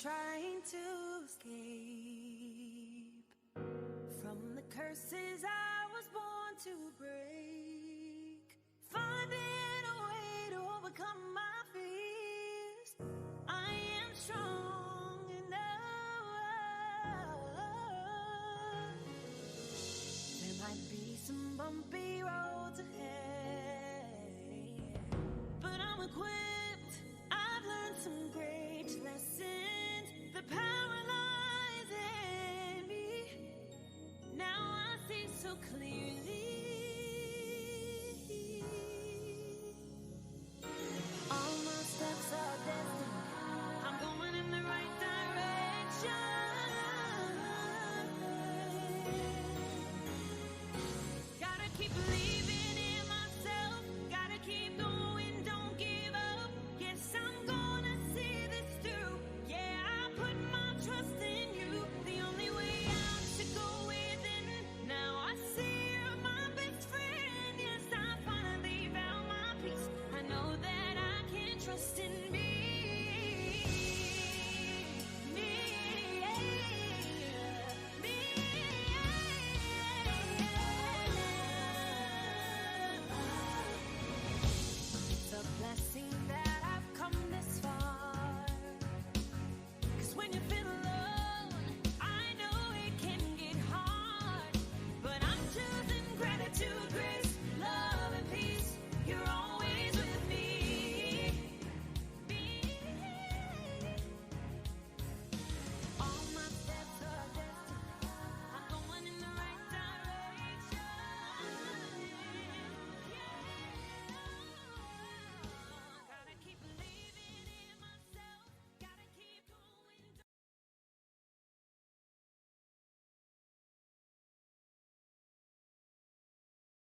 Trying to escape from the curses I was born to break, finding a way to overcome my fears. I am strong enough. There might be some bumpy roads ahead, but I'm equipped. I've learned some great lessons. so clearly.